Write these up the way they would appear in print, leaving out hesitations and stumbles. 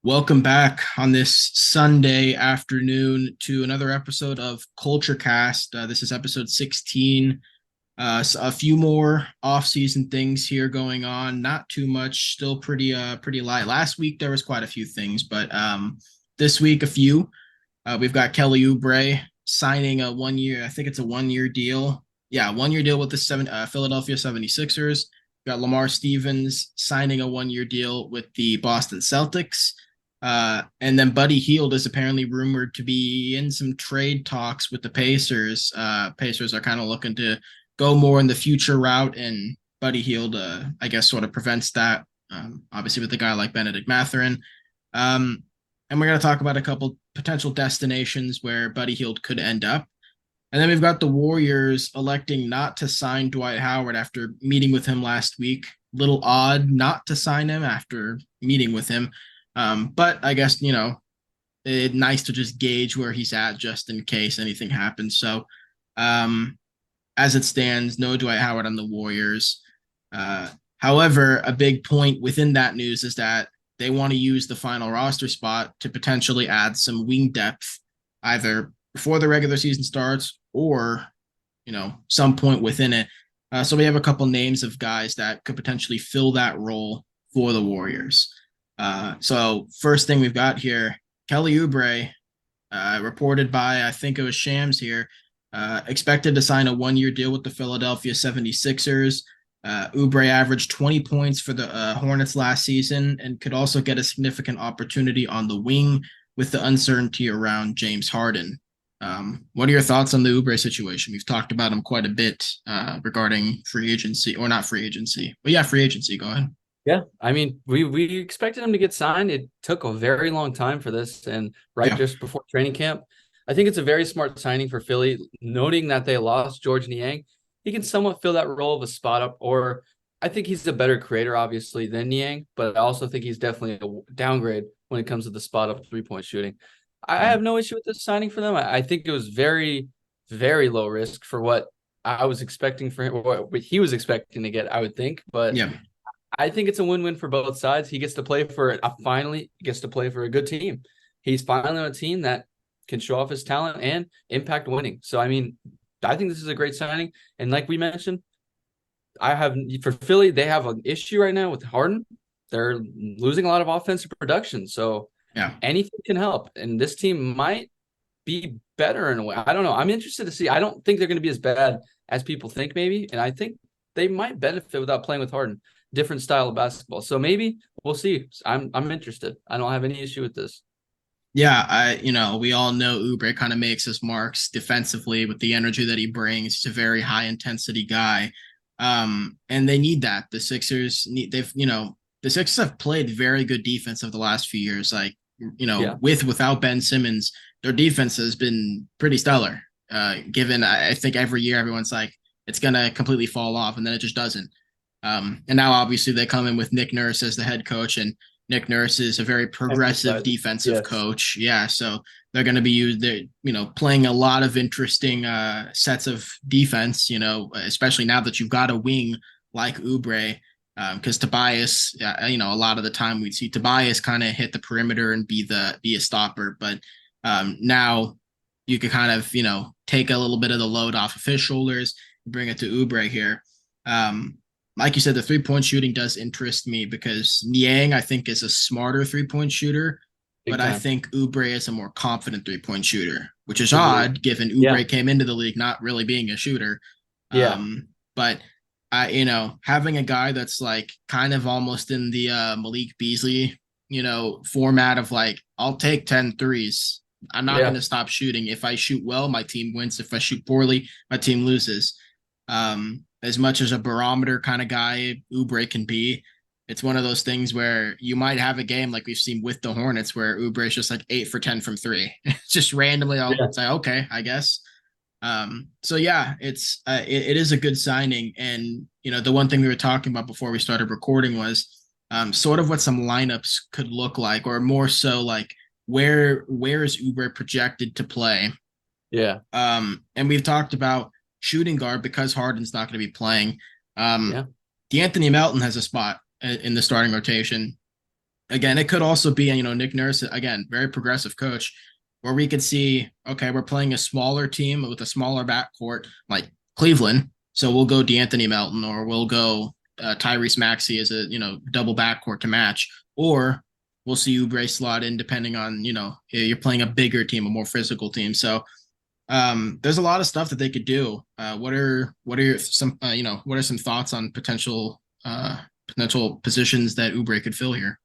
Welcome back on this Sunday afternoon to another episode of Culture Cast. This is episode 16. So a few more off-season things here going on. Not too much, still pretty light. Last week there was quite a few things, but this week a few. We've got Kelly Oubre signing a 1 year, I think it's a 1 year deal. Yeah, 1 year deal with the Philadelphia 76ers. Got Lamar Stevens signing a 1 year deal with the Boston Celtics. And then Buddy Hield is apparently rumored to be in some trade talks with the Pacers. Pacers are kind of looking to go more in the future route, and Buddy Hield, I guess, sort of prevents that. Obviously, with a guy like Benedict Mathurin. And we're going to talk about a couple potential destinations where Buddy Hield could end up. And then we've got the Warriors electing not to sign Dwight Howard after meeting with him last week. Little odd not to sign him after meeting with him. But I guess, it's nice to just gauge where he's at just in case anything happens. So as it stands, no Dwight Howard on the Warriors. However, a big point within that news is that they want to use the final roster spot to potentially add some wing depth, either before the regular season starts or, some point within it. So we have a couple names of guys that could potentially fill that role for the Warriors. So first thing we've got here, Kelly Oubre, reported by, I think it was Shams here, expected to sign a 1 year deal with the Philadelphia 76ers. Oubre averaged 20 points for the Hornets last season and could also get a significant opportunity on the wing with the uncertainty around James Harden. What are your thoughts on the Oubre situation? We've talked about him quite a bit regarding free agency, or not free agency, but yeah, free agency. Go ahead. Yeah, I mean, we expected him to get signed. It took a very long time for this, and just before training camp. I think it's a very smart signing for Philly, noting that they lost George Niang. He can somewhat fill that role of a spot up, or I think he's a better creator, obviously, than Niang, but I also think he's definitely a downgrade when it comes to the spot up three-point shooting. I have no issue with this signing for them. I think it was very, very low risk for what I was expecting for him, or what he was expecting to get, I would think, but Yeah. I think it's a win-win for both sides. He gets to play for finally gets to play for a good team. He's finally on a team that can show off his talent and impact winning. So, I mean, I think this is a great signing. And like we mentioned, for Philly, they have an issue right now with Harden. They're losing a lot of offensive production. So Yeah. anything can help. And this team might be better in a way. I don't know. I'm interested to see. I don't think they're going to be as bad as people think, maybe. And I think they might benefit without playing with Harden. Different style of basketball. So maybe we'll see. I'm interested. I don't have any issue with this. Yeah, we all know Oubre kind of makes his marks defensively with the energy that he brings. He's a very high intensity guy. And they need that. The Sixers have played very good defense over the last few years. Like, without Ben Simmons, their defense has been pretty stellar. Given I think every year everyone's like, it's gonna completely fall off, and then it just doesn't. And now obviously they come in with Nick Nurse as the head coach, and Nick Nurse is a very progressive defensive coach. Yeah, so they're going to be playing a lot of interesting sets of defense. Especially now that you've got a wing like Oubre, because Tobias, a lot of the time we'd see Tobias kind of hit the perimeter and be a stopper, but now you could kind of take a little bit of the load off of his shoulders and bring it to Oubre here. Like you said, the three-point shooting does interest me because Niang, I think, is a smarter three-point shooter, but I think Oubre is a more confident three-point shooter, which is odd given Oubre came into the league not really being a shooter. But having a guy that's like kind of almost in the Malik Beasley, format of like, I'll take 10 threes. I'm not going to stop shooting. If I shoot well, my team wins. If I shoot poorly, my team loses. As much as a barometer kind of guy Oubre can be, it's one of those things where you might have a game like we've seen with the Hornets where Oubre is just like 8 for 10 from three. It's just randomly, I'll say, okay, I guess. So yeah, it is a good signing. And, the one thing we were talking about before we started recording was sort of what some lineups could look like, or more so like where is Oubre projected to play? Yeah. And we've talked about shooting guard because Harden's not going to be playing. D'Anthony Melton has a spot in the starting rotation. again, it could also be, Nick Nurse, again, very progressive coach, where we could see, okay, we're playing a smaller team with a smaller backcourt, like Cleveland. So we'll go D'Anthony Melton, or we'll go Tyrese Maxey as a, double backcourt to match, or we'll see Oubre slot in depending on, you're playing a bigger team, a more physical team. So there's a lot of stuff that they could do. What are some thoughts on potential positions that Oubre could fill here?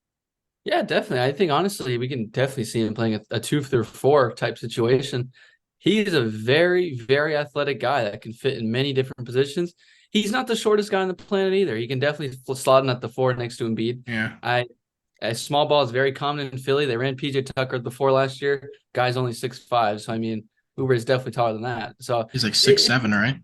Yeah, definitely. I think honestly, we can definitely see him playing a 2 through 4 type situation. He's a very, very athletic guy that can fit in many different positions. He's not the shortest guy on the planet either. He can definitely slot in at the 4 next to Embiid. Yeah, A small ball is very common in Philly. They ran PJ Tucker at the 4 last year. Guy's only 6'5", so I mean, Oubre is definitely taller than that. So he's like 6'7", right?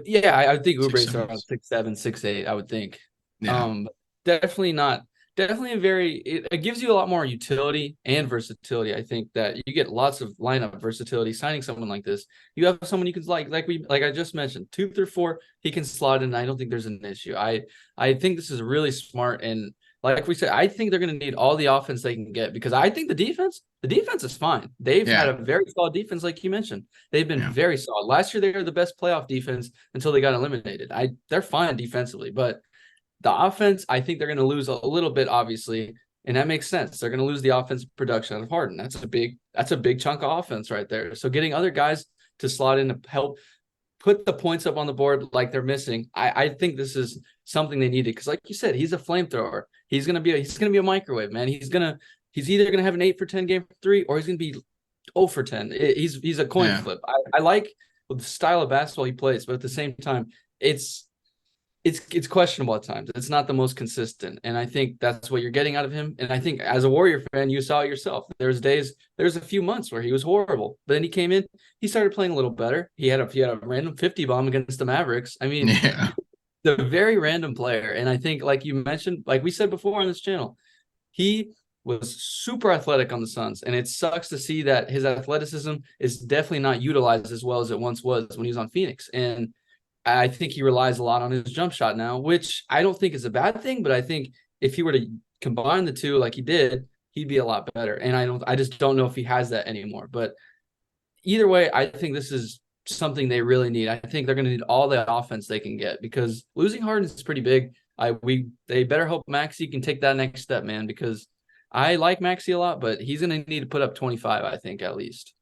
yeah, I think Oubre Six is around sevens. 6'7", 6'8", I would think. Yeah, Definitely not. Definitely a very. It gives you a lot more utility and versatility. I think that you get lots of lineup versatility signing someone like this. You have someone you can like I just mentioned, 2 through 4. He can slot in. I don't think there's an issue. I think this is really smart, and like we said, I think they're going to need all the offense they can get, because I think the defense is fine. They've had yeah, a very solid defense, like you mentioned. They've been yeah. very solid. Last year, they were the best playoff defense until they got eliminated. They're fine defensively, but the offense, I think they're going to lose a little bit, obviously, and that makes sense. They're going to lose the offensive production out of Harden. That's a big chunk of offense right there. So getting other guys to slot in to help put the points up on the board like they're missing, I think this is something they needed, because, like you said, he's a flamethrower. He's gonna be a microwave, man. He's either gonna have an 8 for 10 game for three, or he's gonna be 0 for 10. He's a coin Yeah. flip. I like the style of basketball he plays, but at the same time, it's it's questionable at times. It's not the most consistent, and I think that's what you're getting out of him. And I think as a Warrior fan, you saw it yourself. There's a few months where he was horrible, but then he came in, he started playing a little better. He had a random 50 bomb against the Mavericks. I mean, Yeah. the very random player, and I think, like you mentioned, like we said before on this channel, he was super athletic on the Suns, and it sucks to see that his athleticism is definitely not utilized as well as it once was when he was on Phoenix. And I think he relies a lot on his jump shot now, which I don't think is a bad thing, but I think if he were to combine the two like he did, he'd be a lot better. And I just don't know if he has that anymore. But either way, I think this is something they really need. I think they're going to need all the offense they can get, because losing Harden is pretty big. They better hope Maxey can take that next step, man, because I like Maxey a lot, but he's going to need to put up 25, I think, at least.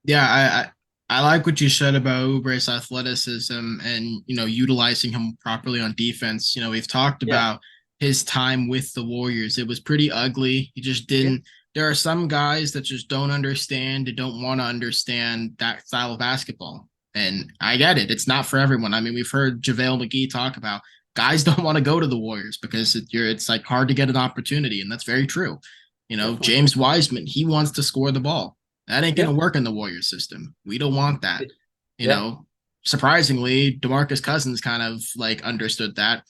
Yeah, I like what you said about Oubre's athleticism and utilizing him properly on defense. We've talked Yeah. about his time with the Warriors. It was pretty ugly. He just Yeah. didn't. There are some guys that just don't understand, they don't want to understand that style of basketball. And I get it. It's not for everyone. I mean, we've heard JaVale McGee talk about guys don't want to go to the Warriors because it's like hard to get an opportunity, and that's very true. Definitely. James Wiseman, he wants to score the ball. That ain't Yeah. gonna work in the Warriors system. We don't want that. You Yeah. know, Surprisingly, DeMarcus Cousins kind of like understood that.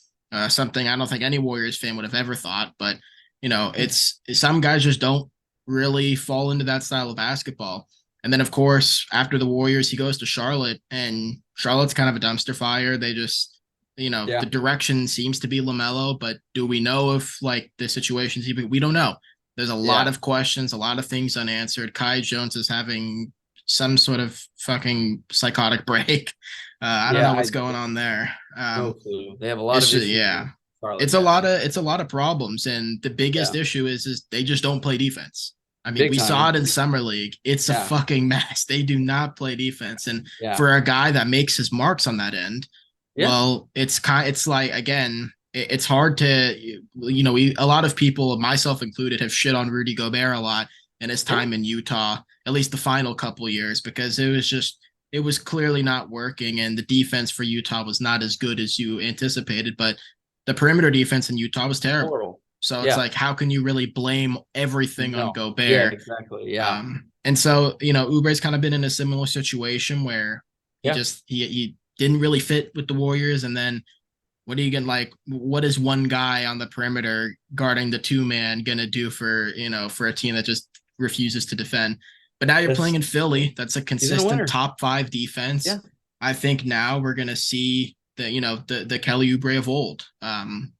Something I don't think any Warriors fan would have ever thought. But it's some guys just don't really fall into that style of basketball. And then of course, after the Warriors, he goes to Charlotte, and Charlotte's kind of a dumpster fire. They just Yeah. the direction seems to be LaMelo, but do we know if like the situation's even? We don't know. There's a lot Yeah. of questions, a lot of things unanswered. Kai Jones is having some sort of fucking psychotic break. I don't Yeah. know I what's going on there. No clue. They have a lot It's of just, issues yeah, in Charlotte. Yeah. it's a lot of problems, and the biggest Yeah. issue is they just don't play defense. I mean, Big we time. saw it in summer league. It's a Yeah. fucking mess. They do not play defense, and Yeah. for a guy that makes his marks on that end, Yeah. well, it's like again, it's hard to a lot of people, myself included, have shit on Rudy Gobert a lot in his Yeah. time in Utah, at least the final couple years, because it was clearly not working, and the defense for Utah was not as good as you anticipated, but the perimeter defense in Utah was terrible. Horrible. So it's Yeah. like, how can you really blame everything on No. Yeah, Gobert? exactly. Yeah. And so, Ubre's kind of been in a similar situation where Yeah. he didn't really fit with the Warriors. And then what are you going to like? What is one guy on the perimeter guarding the two man going to do for a team that just refuses to defend? But now you're playing This in Philly. That's a He's in a consistent winner. top five defense. Yeah. I think now we're going to see the Kelly Oubre of old. And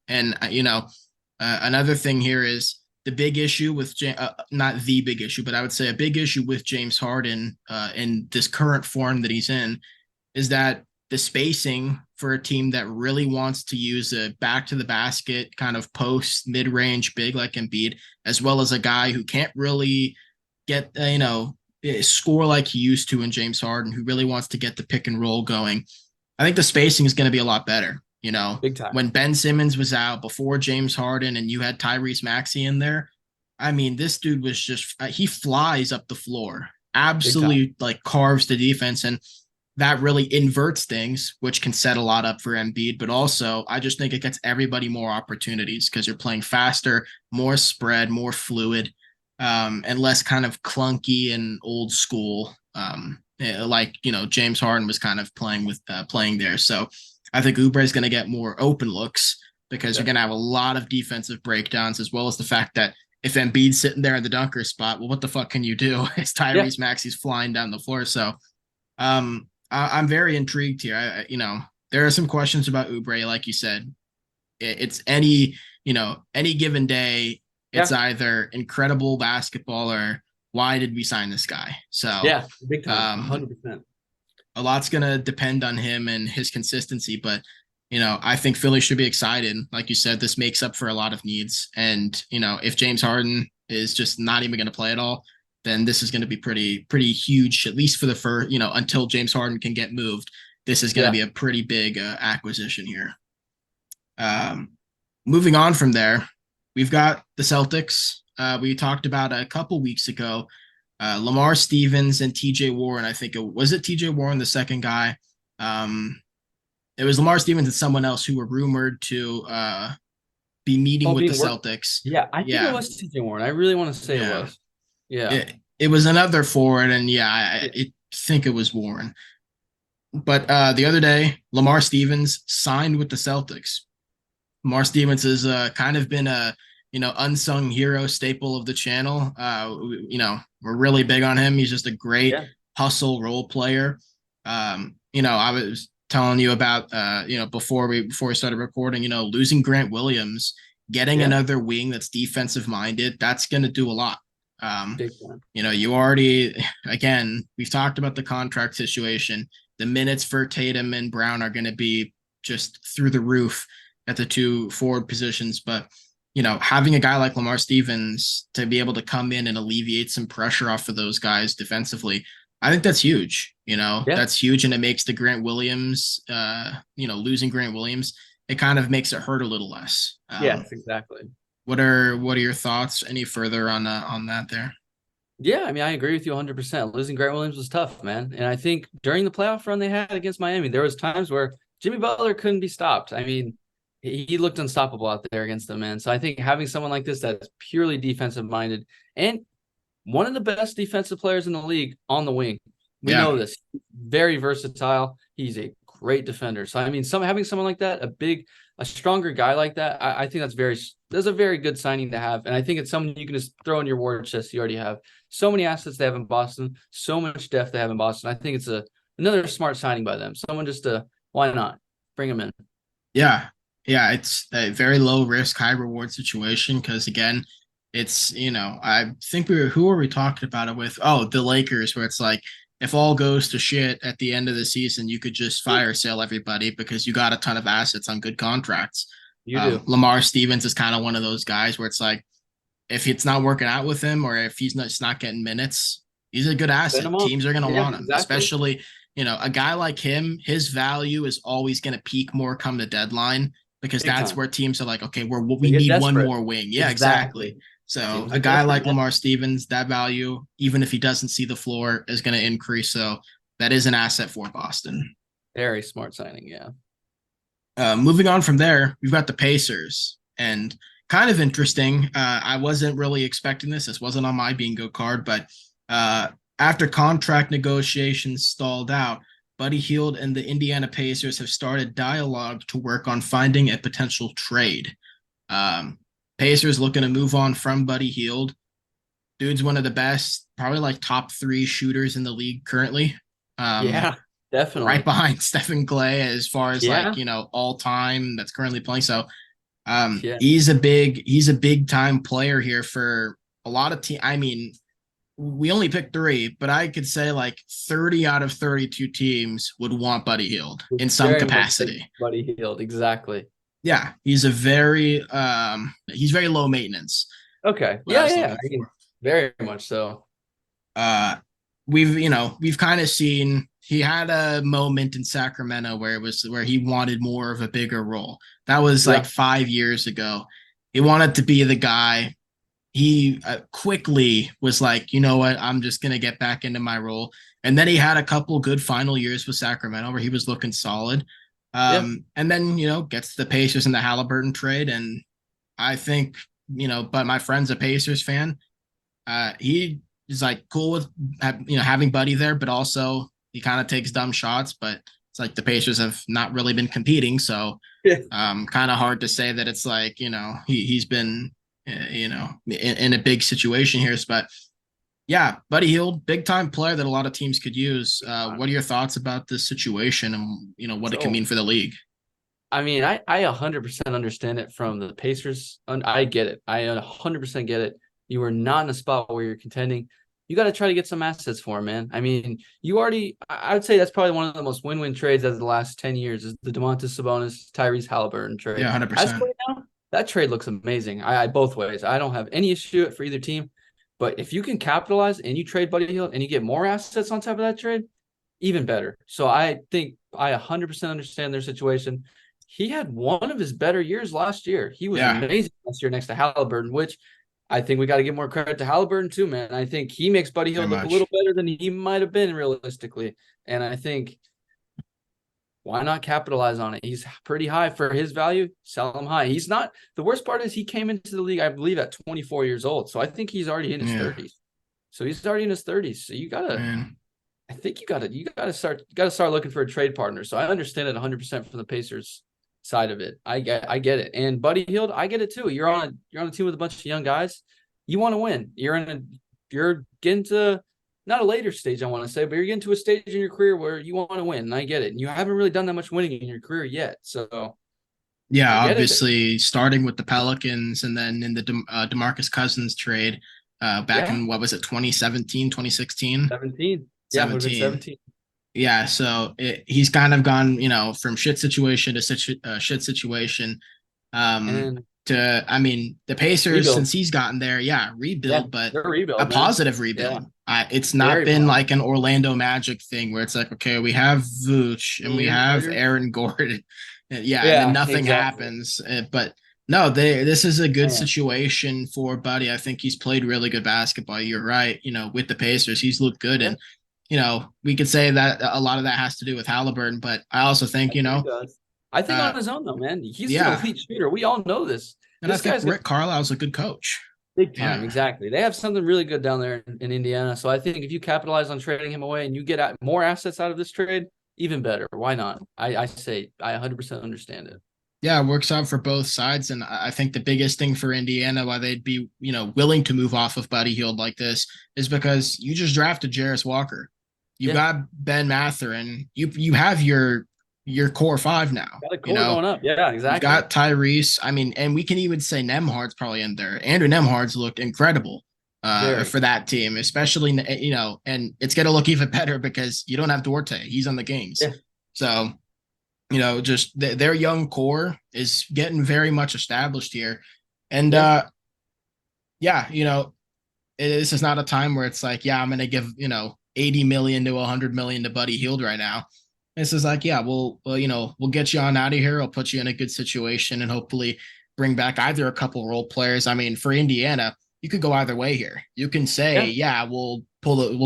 Another thing here is the big issue with not the big issue, but I would say a big issue with James Harden in this current form that he's in is that the spacing for a team that really wants to use a back to the basket kind of post mid range big like Embiid, as well as a guy who can't really get score like he used to in James Harden, who really wants to get the pick and roll going. I think the spacing is going to be a lot better. Big time. When Ben Simmons was out before James Harden and you had Tyrese Maxey in there, I mean, this dude was just, he flies up the floor, absolutely like carves the defense. And that really inverts things, which can set a lot up for Embiid. But also, I just think it gets everybody more opportunities because you're playing faster, more spread, more fluid, and less kind of clunky and old school, like, James Harden was kind of playing there. So I think Oubre is going to get more open looks because you're going to have a lot of defensive breakdowns, as well as the fact that if Embiid's sitting there in the dunker spot, well, what the fuck can you do? It's Tyrese Maxey's flying down the floor. So I'm very intrigued here. There are some questions about Oubre, like you said. It's any given day, it's either incredible basketball or why did we sign this guy? So big time, 100%. A lot's going to depend on him and his consistency, but I think Philly should be excited. Like you said, this makes up for a lot of needs. And, if James Harden is just not even going to play at all, then this is going to be pretty huge, at least for the first, until James Harden can get moved. This is going to be a pretty big acquisition here. Moving on from there, we've got the Celtics. We talked about a couple weeks ago, Lamar Stevens and TJ Warren. I think was it TJ Warren, the second guy. It was Lamar Stevens and someone else who were rumored to be meeting with the Celtics. Yeah, I think it was TJ Warren. I really want to say it was. Yeah. It was another forward, and I think it was Warren. But the other day, Lamar Stevens signed with the Celtics. Lamar Stevens has kind of been a unsung hero staple of the channel. We're really big on him. He's just a great hustle role player. I was telling you about before we started recording, losing Grant Williams, getting another wing that's defensive minded, that's going to do a lot. You already, again, we've talked about the contract situation. The minutes for Tatum and Brown are going to be just through the roof at the two forward positions. But, having a guy like Lamar Stevens to be able to come in and alleviate some pressure off of those guys defensively, I think that's huge. That's huge. And it makes the Grant Williams, losing Grant Williams, it kind of makes it hurt a little less. Yes, exactly. What are your thoughts any further on that there? Yeah, I mean, I agree with you 100%. Losing Grant Williams was tough, man. And I think during the playoff run they had against Miami, there was times where Jimmy Butler couldn't be stopped. I mean, he looked unstoppable out there against them, man. So I think having someone like this that's purely defensive minded and one of the best defensive players in the league on the wing. We know this. Very versatile. He's a great defender. So, I mean, having someone like that, a stronger guy like that, I think that's a very good signing to have. And I think it's someone you can just throw in your war chest. You already have so many assets they have in Boston, so much depth they have in Boston. I think it's another smart signing by them. Someone just why not bring him in? Yeah. Yeah. It's a very low risk, high reward situation. Cause again, it's, I think who were we talking about it with? Oh, the Lakers, where it's like, if all goes to shit at the end of the season, you could just fire sale everybody because you got a ton of assets on good contracts. You do. Lamar Stevens is kind of one of those guys where it's like, if it's not working out with him or if he's not getting minutes, he's a good asset. Teams are going to want him, especially, a guy like him. His value is always going to peak more come the deadline because that's where teams are like, okay, we need desperate. One more wing. Yeah, exactly. So a guy like Lamar Stevens, that value, even if he doesn't see the floor, is going to increase. So that is an asset for Boston. Very smart signing, Moving on from there, we've got the Pacers. And kind of interesting, I wasn't really expecting this. This wasn't on my bingo card. But after contract negotiations stalled out, Buddy Hield and the Indiana Pacers have started dialogue to work on finding a potential trade. Pacers looking to move on from Buddy Hield. Dude's one of the best, probably like top 3 shooters in the league currently. Definitely. Right behind Stephen Clay as far as all time that's currently playing. So Yeah. He's a big time player here for a lot of team. I mean, we only picked three, but I could say like 30 out of 32 teams would want Buddy Hield in some Very much like capacity. Buddy Hield. Exactly. Yeah, he's very low maintenance. Okay. What I Yeah, was yeah. looking I mean, for. very much so. Uh we've kind of seen he had a moment in Sacramento where it was where he wanted more of a bigger role. That was like Yeah. 5 years ago. He wanted to be the guy. He quickly was like, you know what, I'm just gonna get back into my role. And then he had a couple good final years with Sacramento where he was looking solid. Yeah. And then gets the Pacers in the Halliburton trade, and I think but my friend's a Pacers fan. He is like cool with having Buddy there, but also he kind of takes dumb shots. But it's like the Pacers have not really been competing, so Yeah. kind of hard to say that it's like he's been in a big situation here. But yeah, Buddy Hield, big time player that a lot of teams could use. What are your thoughts about this situation and what it can So, mean for the league? I mean, I 100% understand it from the Pacers. I get it. I 100% get it. You are not in a spot where you're contending. You got to try to get some assets for him, man. I mean, I would say that's probably one of the most win-win trades of the last 10 years is the Domantas Sabonis, Tyrese Halliburton trade. Yeah, 100%. As for now, that trade looks amazing. I both ways. I don't have any issue for either team. But if you can capitalize and you trade Buddy Hield and you get more assets on top of that trade, even better. So I think I 100% understand their situation. He had one of his better years last year. He was Yeah, amazing last year next to Halliburton, which I think we got to give more credit to Halliburton too, man. I think he makes Buddy very Hield look a little much. better than he might have been realistically. And I think why not capitalize on it? He's pretty high for his value. Sell him high. He's not the worst part is he came into the league, I believe, at 24 years old. So I think he's already in his Yeah, 30s. So he's already in his 30s. So man. I think you gotta start looking for a trade partner. So I understand it 100% from the Pacers side of it. I get it. And Buddy Hield, I get it too. You're on a team with a bunch of young guys. You want to win. You're getting to not a later stage, I want to say, but you're getting to a stage in your career where you want to win. And I get it. And you haven't really done that much winning in your career yet. So Yeah, I get it. obviously starting with the Pelicans and then in the DeMarcus Cousins trade back Yeah. in what was it 2017, 2016, 17. Yeah, it would have been 17. 17. Yeah, so he's kind of gone, from shit situation to shit situation. Um, And to I mean, the Pacers rebuild. since he's gotten there, yeah, Yeah. rebuild, but They're a a rebuild, man. positive Yeah. rebuild. It's not Very been positive. like an Orlando Magic thing where it's like, okay, we have Vooch and we Ian have Carter. Aaron Gordon, yeah, and then Yeah, nothing exactly. happens. But no, this is a good Man. situation for Buddy. I think he's played really good basketball. You're right. With the Pacers, he's looked good, Yeah. and we could say that a lot of that has to do with Halliburton, but I also think, I think he does. I think on uh, his own though, man. He's an yeah, elite shooter. We all know this. and I This think guy's got Rick Carlisle's a good coach. big time. Yeah, Exactly. They have something really good down there in Indiana. So I think if you capitalize on trading him away and you get more assets out of this trade, even better. Why not? I say I 100% understand it. yeah, it works out for both sides, and I think the biggest thing for Indiana why they'd be willing to move off of Buddy Hield like this is because you just drafted Jarris Walker, you Yeah. got Ben Mather, and you have your core five now. Got a core going up. Yeah, You've exactly. got Tyrese. I mean, and we can even say Nemhard's probably in there. Andrew Nemhard's looked incredible Very. for that team, especially and it's gonna look even better because you don't have Duarte. He's on the Kings, Yeah. so just their young core is getting very much established here, and Yeah. yeah, this is not a time where it's like, yeah, I'm gonna give 80 million to 100 million to Buddy Hield right now. This is like, yeah, we'll get you on out of here. I'll put you in a good situation and hopefully bring back either a couple role players. I mean, for Indiana, you could go either way here. You can say, Yeah. yeah, we'll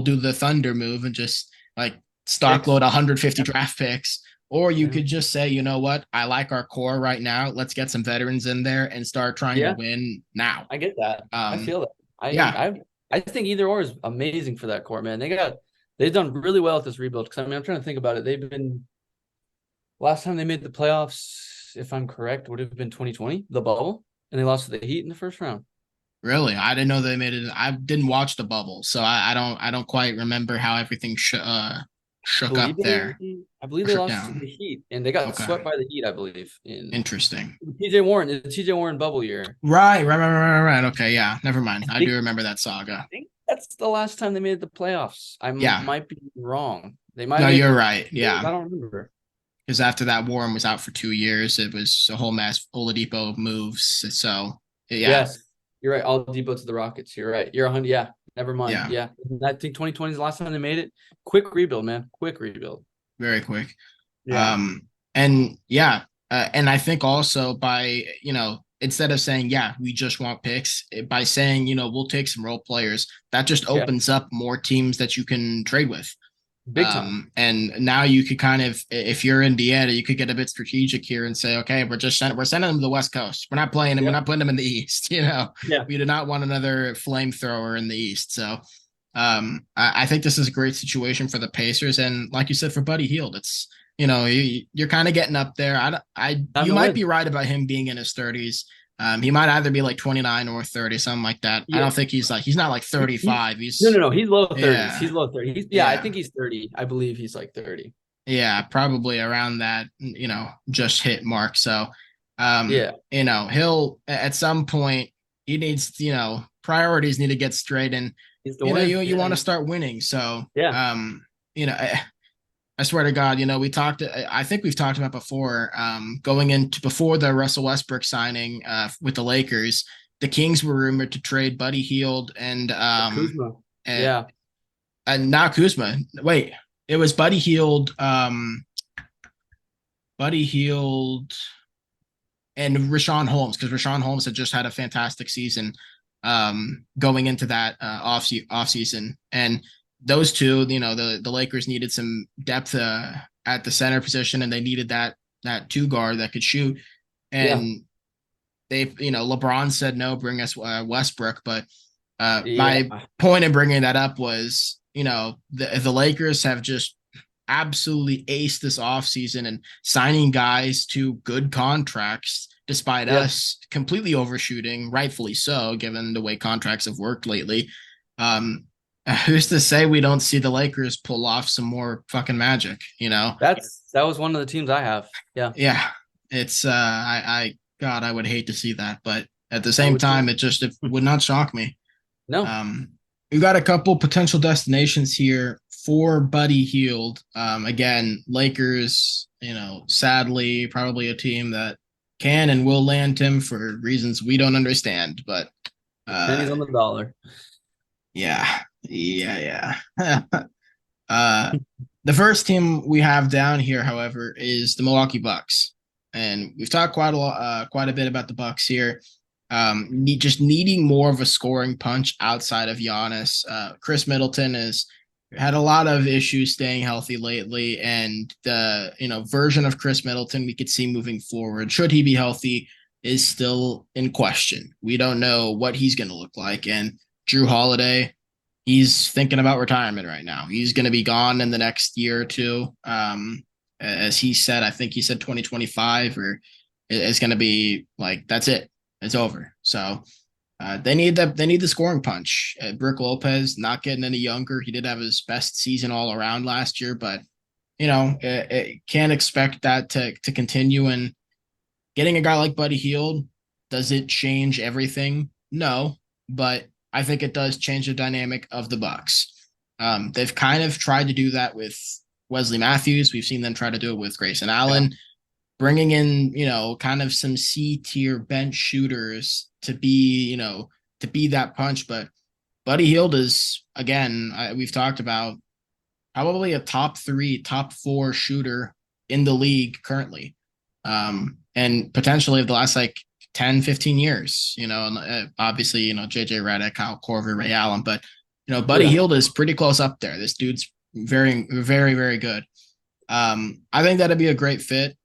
do the Thunder move and just like stock Picks. load 150 draft picks. Or you Yeah. could just say, you know what, I like our core right now. Let's get some veterans in there and start trying to Yeah. win now. I get that. I Um, feel that. yeah, I think either or is amazing for that core, man. They've done really well at this rebuild. Because I mean, I'm trying to think about it. They've been last time they made the playoffs, if I'm correct, would have been 2020, the bubble, and they lost to the Heat in the first round. really. I didn't know they made it. I didn't watch the bubble, so I don't quite remember how everything shook up there. I believe they lost to Down. the Heat, and they got Okay. swept by the Heat, I believe, in Interesting. TJ Warren bubble year. Right. Okay, yeah. Never mind. I I do think remember that saga. I think that's the last time they made the playoffs. I Yeah. might be wrong. They might No, have made you're it. right. I Yeah. don't remember. Because after that, Warren was out for 2 years. It was a whole mess. Oladipo moves. So, yeah. Yes, you're right. All Depot to the Rockets. You're right. You're 100. Yeah, never mind. Yeah. Yeah, I think 2020 is the last time they made it. Quick rebuild, man. Quick rebuild. Very quick. Yeah. And yeah. And I think also by, instead of saying, yeah, we just want picks, by saying, we'll take some role players, that just Yeah. opens up more teams that you can trade with. Big time. And now you could kind of, if you're Indiana, you could get a bit strategic here and say, okay, we're sending them to the West Coast. We're not playing them. We're not putting them in the East. Yeah. We do not want another flamethrower in the East. So, I think this is a great situation for the Pacers, and like you said, for Buddy Hield, it's you're kind of getting up there. You might be right about him being in his 30s. He might either be like 29 or 30, something like that. Yeah. I don't think he's not like 35. He's no. He's low 30s. Yeah. He's low 30s. I think he's 30. I believe he's like 30. Yeah, probably around that, just hit mark. So, he'll at some point he needs, priorities need to get straight, and you want to start winning. So, I swear to God, I think we've talked about before, going into before the Russell Westbrook signing with the Lakers, the Kings were rumored to trade Buddy Hield and Kuzma. And not Kuzma. Wait, it was Buddy Hield, and Richaun Holmes, because Richaun Holmes had just had a fantastic season going into that off season. And those two, the Lakers needed some depth at the center position, and they needed that two guard that could shoot. And they, LeBron said no, bring us Westbrook. But my point in bringing that up was, the Lakers have just absolutely aced this offseason and signing guys to good contracts, despite us completely overshooting, rightfully so, given the way contracts have worked lately. Who's to say we don't see the Lakers pull off some more fucking magic, That was one of the teams I have. Yeah. It's God, I would hate to see that, but at the same time, it would not shock me. No. We've got a couple potential destinations here for Buddy Hield. Again, Lakers, sadly, probably a team that can and will land him for reasons we don't understand, but pennies on the dollar. Yeah. The first team we have down here, however, is the Milwaukee Bucks, and we've talked quite a bit about the Bucks here. Just needing more of a scoring punch outside of Giannis. Chris Middleton has had a lot of issues staying healthy lately, and the version of Chris Middleton we could see moving forward, should he be healthy, is still in question. We don't know what he's going to look like, and Drew Holiday, he's thinking about retirement right now. He's going to be gone in the next year or two. As he said, I think he said 2025, or it's going to be like, that's it. It's over. So they need the scoring punch. Brook Lopez not getting any younger. He did have his best season all around last year, but can't expect that to continue. And getting a guy like Buddy Hield, does it change everything? No, but I think it does change the dynamic of the Bucks. They've kind of tried to do that with Wesley Matthews. We've seen them try to do it with Grayson Allen, bringing in, kind of some C-tier bench shooters to be that punch. But Buddy Hield is, again, we've talked about, probably a top 3, top 4 shooter in the league currently. And potentially of the last 10, 15 years, obviously, JJ Redick, Kyle Korver, Ray Allen, but, Buddy Hield is pretty close up there. This dude's very, very, very good. I think that'd be a great fit.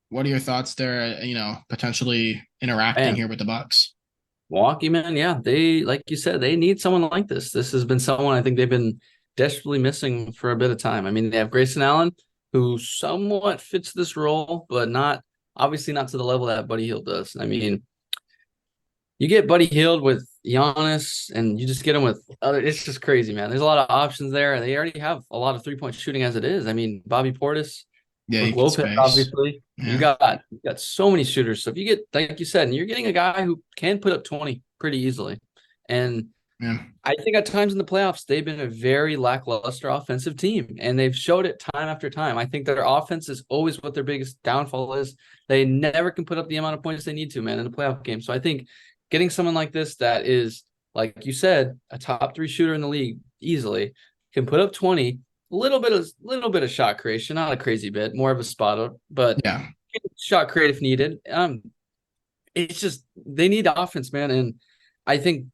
What are your thoughts there, potentially interacting here with the Bucks? Milwaukee, man, yeah, they, like you said, they need someone like this. This has been someone I think they've been desperately missing for a bit of time. I mean, they have Grayson Allen, who somewhat fits this role, but obviously not to the level that Buddy Hield does. I mean, You get Buddy Hield with Giannis, and you just get him with other. It's just crazy, man. There's a lot of options there. They already have a lot of 3-point shooting as it is. I mean, Bobby Portis, Yeah, you Brook can Lopez, space. obviously. Yeah, You got so many shooters. So if you get, like you said, and you're getting a guy who can put up 20 pretty easily, and yeah, I think at times in the playoffs, they've been a very lackluster offensive team, and they've showed it time after time. I think their offense is always what their biggest downfall is. They never can put up the amount of points they need to, man, in the playoff game. So I think getting someone like this that is, like you said, a top 3 shooter in the league easily, can put up 20, little bit of shot creation, not a crazy bit, more of a spot up, but yeah. shot create if needed. It's just they need offense, man, and I think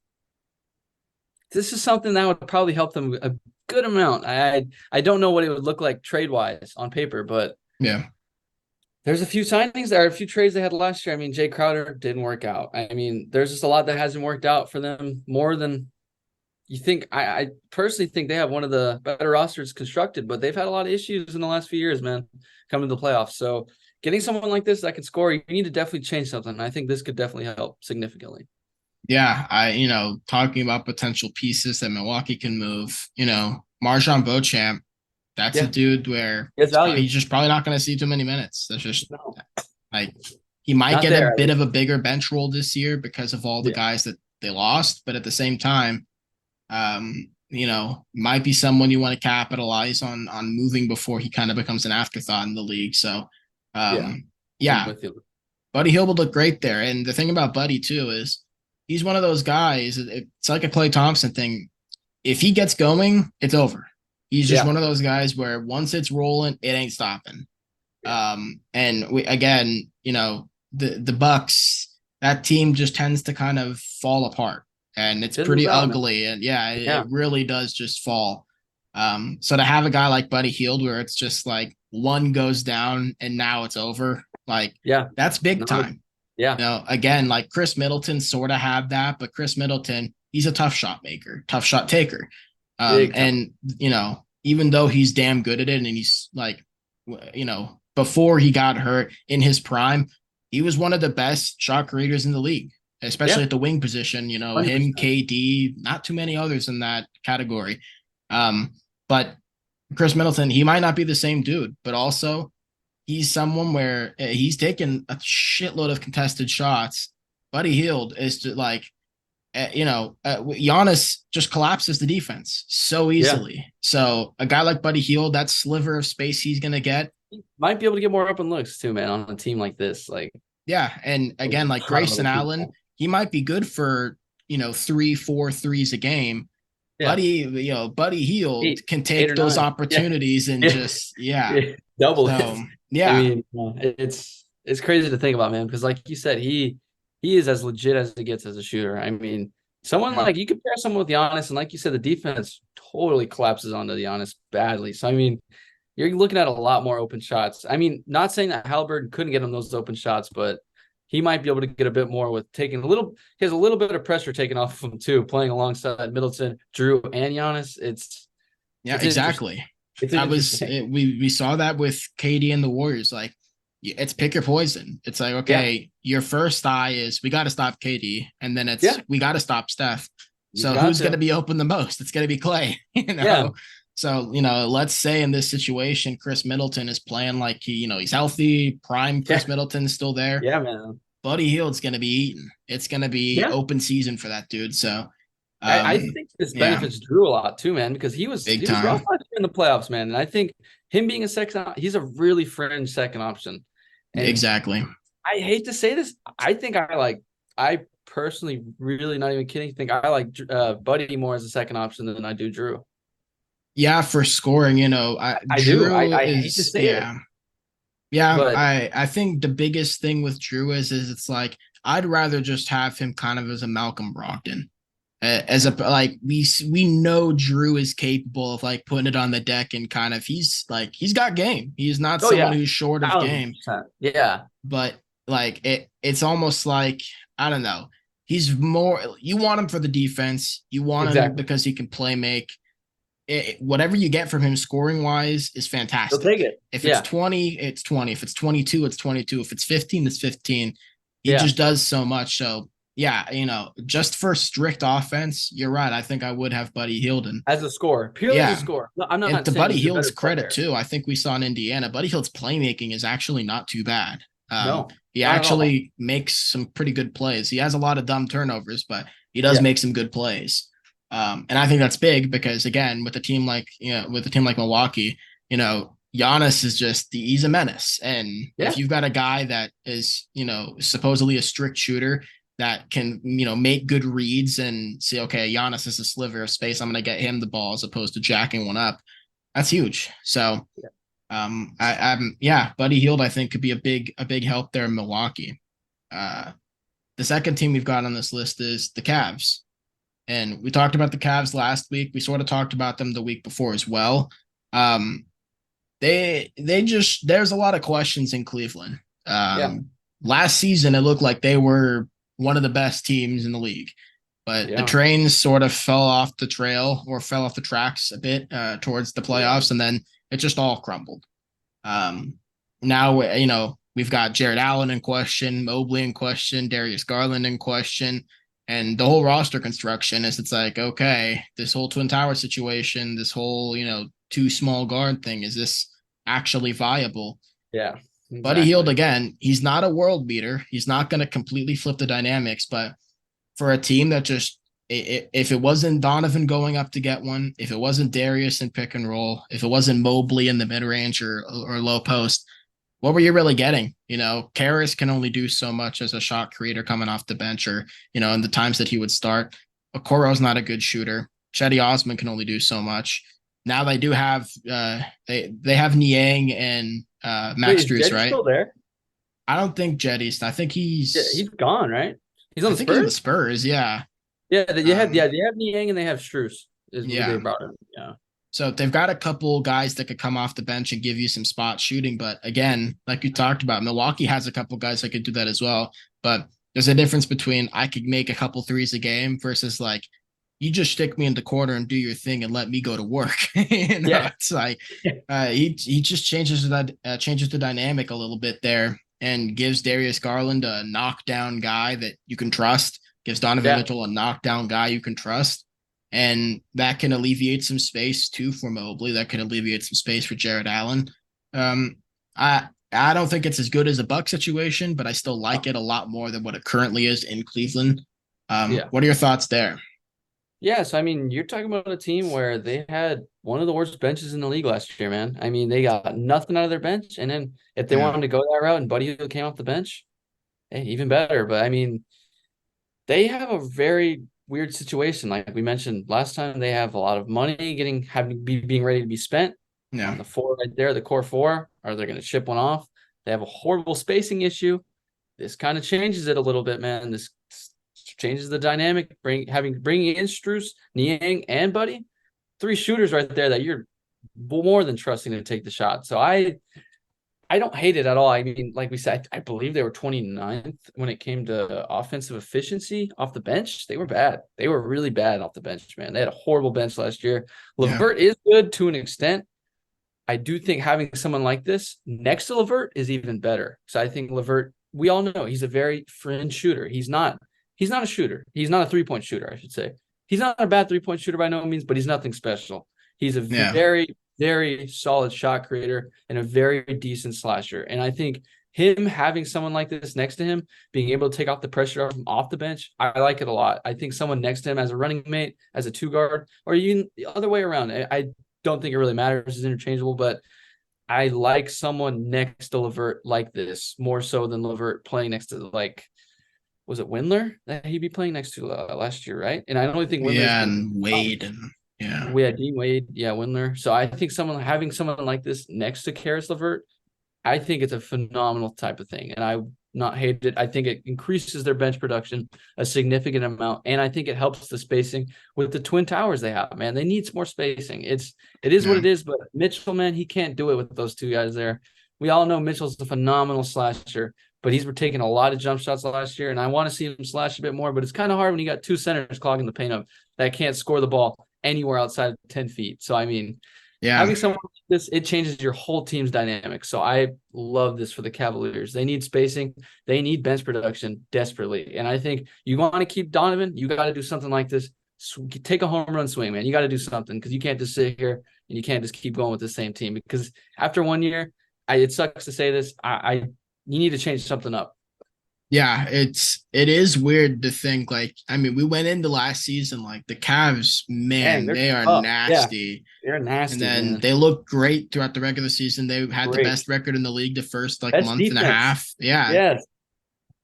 this is something that would probably help them a good amount. I don't know what it would look like trade wise on paper, but Yeah. there's a few signings there, a few trades they had last year. I mean, Jay Crowder didn't work out. I mean, there's just a lot that hasn't worked out for them more than you think. I personally think they have one of the better rosters constructed, but they've had a lot of issues in the last few years, man, coming to the playoffs. So getting someone like this that can score, you need to definitely change something. I think this could definitely help significantly. Yeah, talking about potential pieces that Milwaukee can move, Marjon Beauchamp, that's a Yeah, dude where it's value. he's just probably not going to see too many minutes. That's just No, like he might not get a there. bit of a bigger bench role this year because of all the Yeah, guys that they lost, but at the same time, might be someone you want to capitalize on moving before he kind of becomes an afterthought in the league. So, yeah, I'm yeah, with you. Buddy Hill would look great there. And the thing about Buddy too is he's one of those guys. It's like a Klay Thompson thing. If he gets going, it's over. He's just Yeah, one of those guys where once it's rolling, it ain't stopping. yeah. And we again, the Bucks, that team just tends to kind of fall apart, and it's Fizzles pretty out, man. ugly. And yeah, it Yeah, really does just fall. So to have a guy like Buddy Hield, where it's just like one goes down and now it's over, like yeah, that's big no, time. yeah, Again, like Chris Middleton sort of have that, but Chris Middleton, he's a tough shot maker, tough shot taker. big time. And even though he's damn good at it, and he's like, before he got hurt in his prime, he was one of the best shot creators in the league, especially Yeah, at the wing position. Him, 100%. KD, not too many others in that category. But Chris Middleton, he might not be the same dude, but also he's someone where he's taken a shitload of contested shots. Buddy Hield is to like, Giannis just collapses the defense so Yeah, easily. So a guy like Buddy Hield, that sliver of space he's gonna get, might be able to get more open looks too, man, on a team like this. Like, yeah. And a again, like ton of Grayson other Allen, people. he might be good for 3, 4 threes a game. Yeah, Buddy Hield eight, can eight take or those nine. Yeah, opportunities and yeah, just yeah. yeah. Double So it. I yeah, mean, it's crazy to think about, man, because like you said, he is as legit as it gets as a shooter. I mean, someone yeah. like you compare someone with Giannis, and like you said, the defense totally collapses onto Giannis badly. So I mean, you're looking at a lot more open shots. I mean, not saying that Halliburton couldn't get him those open shots, but he might be able to get a bit more with taking a little. He has a little bit of pressure taken off of him too, playing alongside Middleton, Drew, and Giannis. Yeah, It's interesting. exactly. It's That was interesting. it, we saw that with KD and the Warriors. Like, it's pick your poison. It's like, Yeah, okay, your first eye is we got to stop KD, and then it's yeah, we got to stop Steph. you So got who's going to to. be open the most? It's going to be Clay, Yeah, So let's say in this situation, Chris Middleton is playing like he's healthy. Prime yeah, Chris Middleton's still there. yeah, man. Buddy Hield's going to be eaten. It's going to be Yeah, open season for that dude. So, I think this yeah, benefits Drew a lot too, man, because he was big he was rough time. last year in the playoffs, man. And I think him being a second, he's a really fringe second option. And Exactly. I hate to say this, I personally, really not even kidding, think I like Buddy more as a second option than I do Drew. Yeah, for scoring, I do. Drew I hate to is say it, yeah. Yeah, but I think the biggest thing with Drew is it's like I'd rather just have him kind of as a Malcolm Brogdon. As a like we know Drew is capable of like putting it on the deck and kind of he's got game. He's not oh someone yeah, who's short of game, 1,000%. Yeah, but like it's almost like I don't know. He's more you want him for the defense. You want him exactly. because he can play make whatever you get from him scoring wise is He'll fantastic. take it. If it's Yeah, 20, it's 20. If it's 22, it's 22. If it's 15, it's 15. He yeah. just does so much. So yeah, just for strict offense, you're right. I think I would have Buddy Hield. as a scorer, purely as a Yeah. scorer. No, I'm And not to saying Buddy he's a Hield's better credit player. too, I think we saw in Indiana, Buddy Hield's playmaking is actually not too bad. No, He not at all. actually makes some pretty good plays. He has a lot of dumb turnovers, but he does Yeah, make some good plays. And I think that's big because again, with a team like Milwaukee, Giannis is he's a menace. And yeah, if you've got a guy that is, supposedly a strict shooter that can, make good reads and say, okay, Giannis is a sliver of space. I'm going to get him the ball as opposed to jacking one up. That's huge. So, yeah, yeah, Buddy Hield, I think could be a big help there in Milwaukee. Uh, the second team we've got on this list is the Cavs. And we talked about the Cavs last week. We sort of talked about them the week before as well. Um, there's a lot of questions in Cleveland. yeah, Last season it looked like they were one of the best teams in the league, but the yeah, trains sort of fell off the trail or fell off the tracks a bit towards the playoffs, and then it just all crumbled. Now we've got Jared Allen in question, Mobley in question, Darius Garland in question, and the whole roster construction is it's like, okay, this whole Twin Tower situation, this whole two small guard thing, is this actually viable? yeah, Buddy Hield, exactly. again, he's not a world beater. He's not going to completely flip the dynamics, but for a team that just, if it wasn't Donovan going up to get one, if it wasn't Darius in pick and roll, if it wasn't Mobley in the mid range or low post, what were you really getting? Karras can only do so much as a shot creator coming off the bench or, in the times that he would start. Okoro's not a good shooter. Chetty Osman can only do so much. Now they do have they have Niang and Wait, Max is Strus, Jetty right? still there? I don't think Jetty's. I think Yeah, he's gone, right? He's on I the think he's in the Spurs. Spurs. Yeah. Yeah, Um, they have Niang and they have Strus is who they yeah. brought in. Yeah, So they've got a couple guys that could come off the bench and give you some spot shooting. But again, like you talked about, Milwaukee has a couple guys that could do that as well. But there's a difference between I could make a couple threes a game versus like you just stick me in the corner and do your thing and let me go to work. yeah, It's like he just changes the dynamic a little bit there and gives Darius Garland a knockdown guy that you can trust. Gives Donovan yeah. Mitchell a knockdown guy you can trust, and that can alleviate some space too for Mobley. That can alleviate some space for Jared Allen. Um, I don't think it's as good as a Buck situation, but I still like it a lot more than what it currently is in Cleveland. Yeah. What are your thoughts there? Yes, I mean, you're talking about a team where they had one of the worst benches in the league last year, man. I mean, they got nothing out of their bench. And then if they Yeah, wanted to go that route and Buddy Hield came off the bench, hey, even better. But I mean, they have a very weird situation. Like we mentioned last time, they have a lot of money being ready to be spent yeah, on the four right there, the core four. Are they going to ship one off? They have a horrible spacing issue. This kind of changes it a little bit, man. This changes the dynamic. Bringing in Strus, Niang, and Buddy, three shooters right there that you're more than trusting to take the shot. So I don't hate it at all. I mean, like we said, I believe they were 29th when it came to offensive efficiency off the bench. They were bad. They were really bad off the bench, man. They had a horrible bench last year. yeah, LeVert is good to an extent. I do think having someone like this next to LeVert is even better. So I think LeVert, we all know he's a very fringe shooter. He's not a shooter. He's not a three-point shooter, I should say. He's not a bad three-point shooter by no means, but he's nothing special. He's a yeah, very, very solid shot creator and a very decent slasher. And I think him having someone like this next to him, being able to take off the pressure off the bench, I like it a lot. I think someone next to him as a running mate, as a two guard, or even the other way around. I don't think it really matters. It's interchangeable, but I like someone next to LeVert like this more so than LeVert playing next to like was it Windler that he'd be playing next to last year, right? And I don't think Windler's yeah, been and Wade and yeah, we had Dean Wade, yeah, Windler. So I think having someone like this next to Karis LeVert, I think it's a phenomenal type of thing, and I not hate it. I think it increases their bench production a significant amount, and I think it helps the spacing with the twin towers they have. Man, they need some more spacing. It is what yeah, it is, but Mitchell, man, he can't do it with those two guys there. We all know Mitchell's a phenomenal slasher, but he's taking a lot of jump shots last year, and I want to see him slash a bit more. But it's kind of hard when you got two centers clogging the paint up that can't score the ball anywhere outside of 10 feet. So I mean, Yeah. Having someone like this, it changes your whole team's dynamic. So I love this for the Cavaliers. They need spacing. They need bench production desperately. And I think you want to keep Donovan, you got to do something like this. Take a home run swing, man. You got to do something because you can't just sit here and you can't just keep going with the same team. Because after 1 year, it sucks to say this, you need to change something up. Yeah, it is weird to think like, I mean, we went into last season like the Cavs, Man, man, they're they are tough. Yeah, nasty. they're And nasty, then man. they looked great throughout the regular season. They had the Great. best record in the league the first like Best month and a defense. half. Yeah. Yes.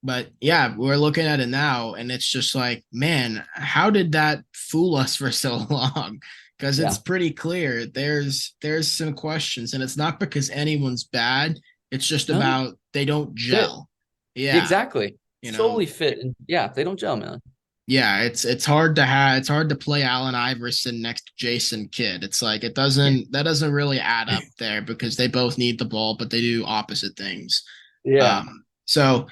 But yeah, we're looking at it now and it's just like, man, how did that fool us for so long? Because it's Yeah. pretty clear there's some questions, and it's not because anyone's bad. It's just No, about they don't fit. gel. Yeah. Exactly. You know, Solely fit. And yeah, they don't gel, man. yeah, it's hard to play Allen Iverson next to Jason Kidd. It's like that doesn't really add up there because they both need the ball, but they do opposite things. Yeah. So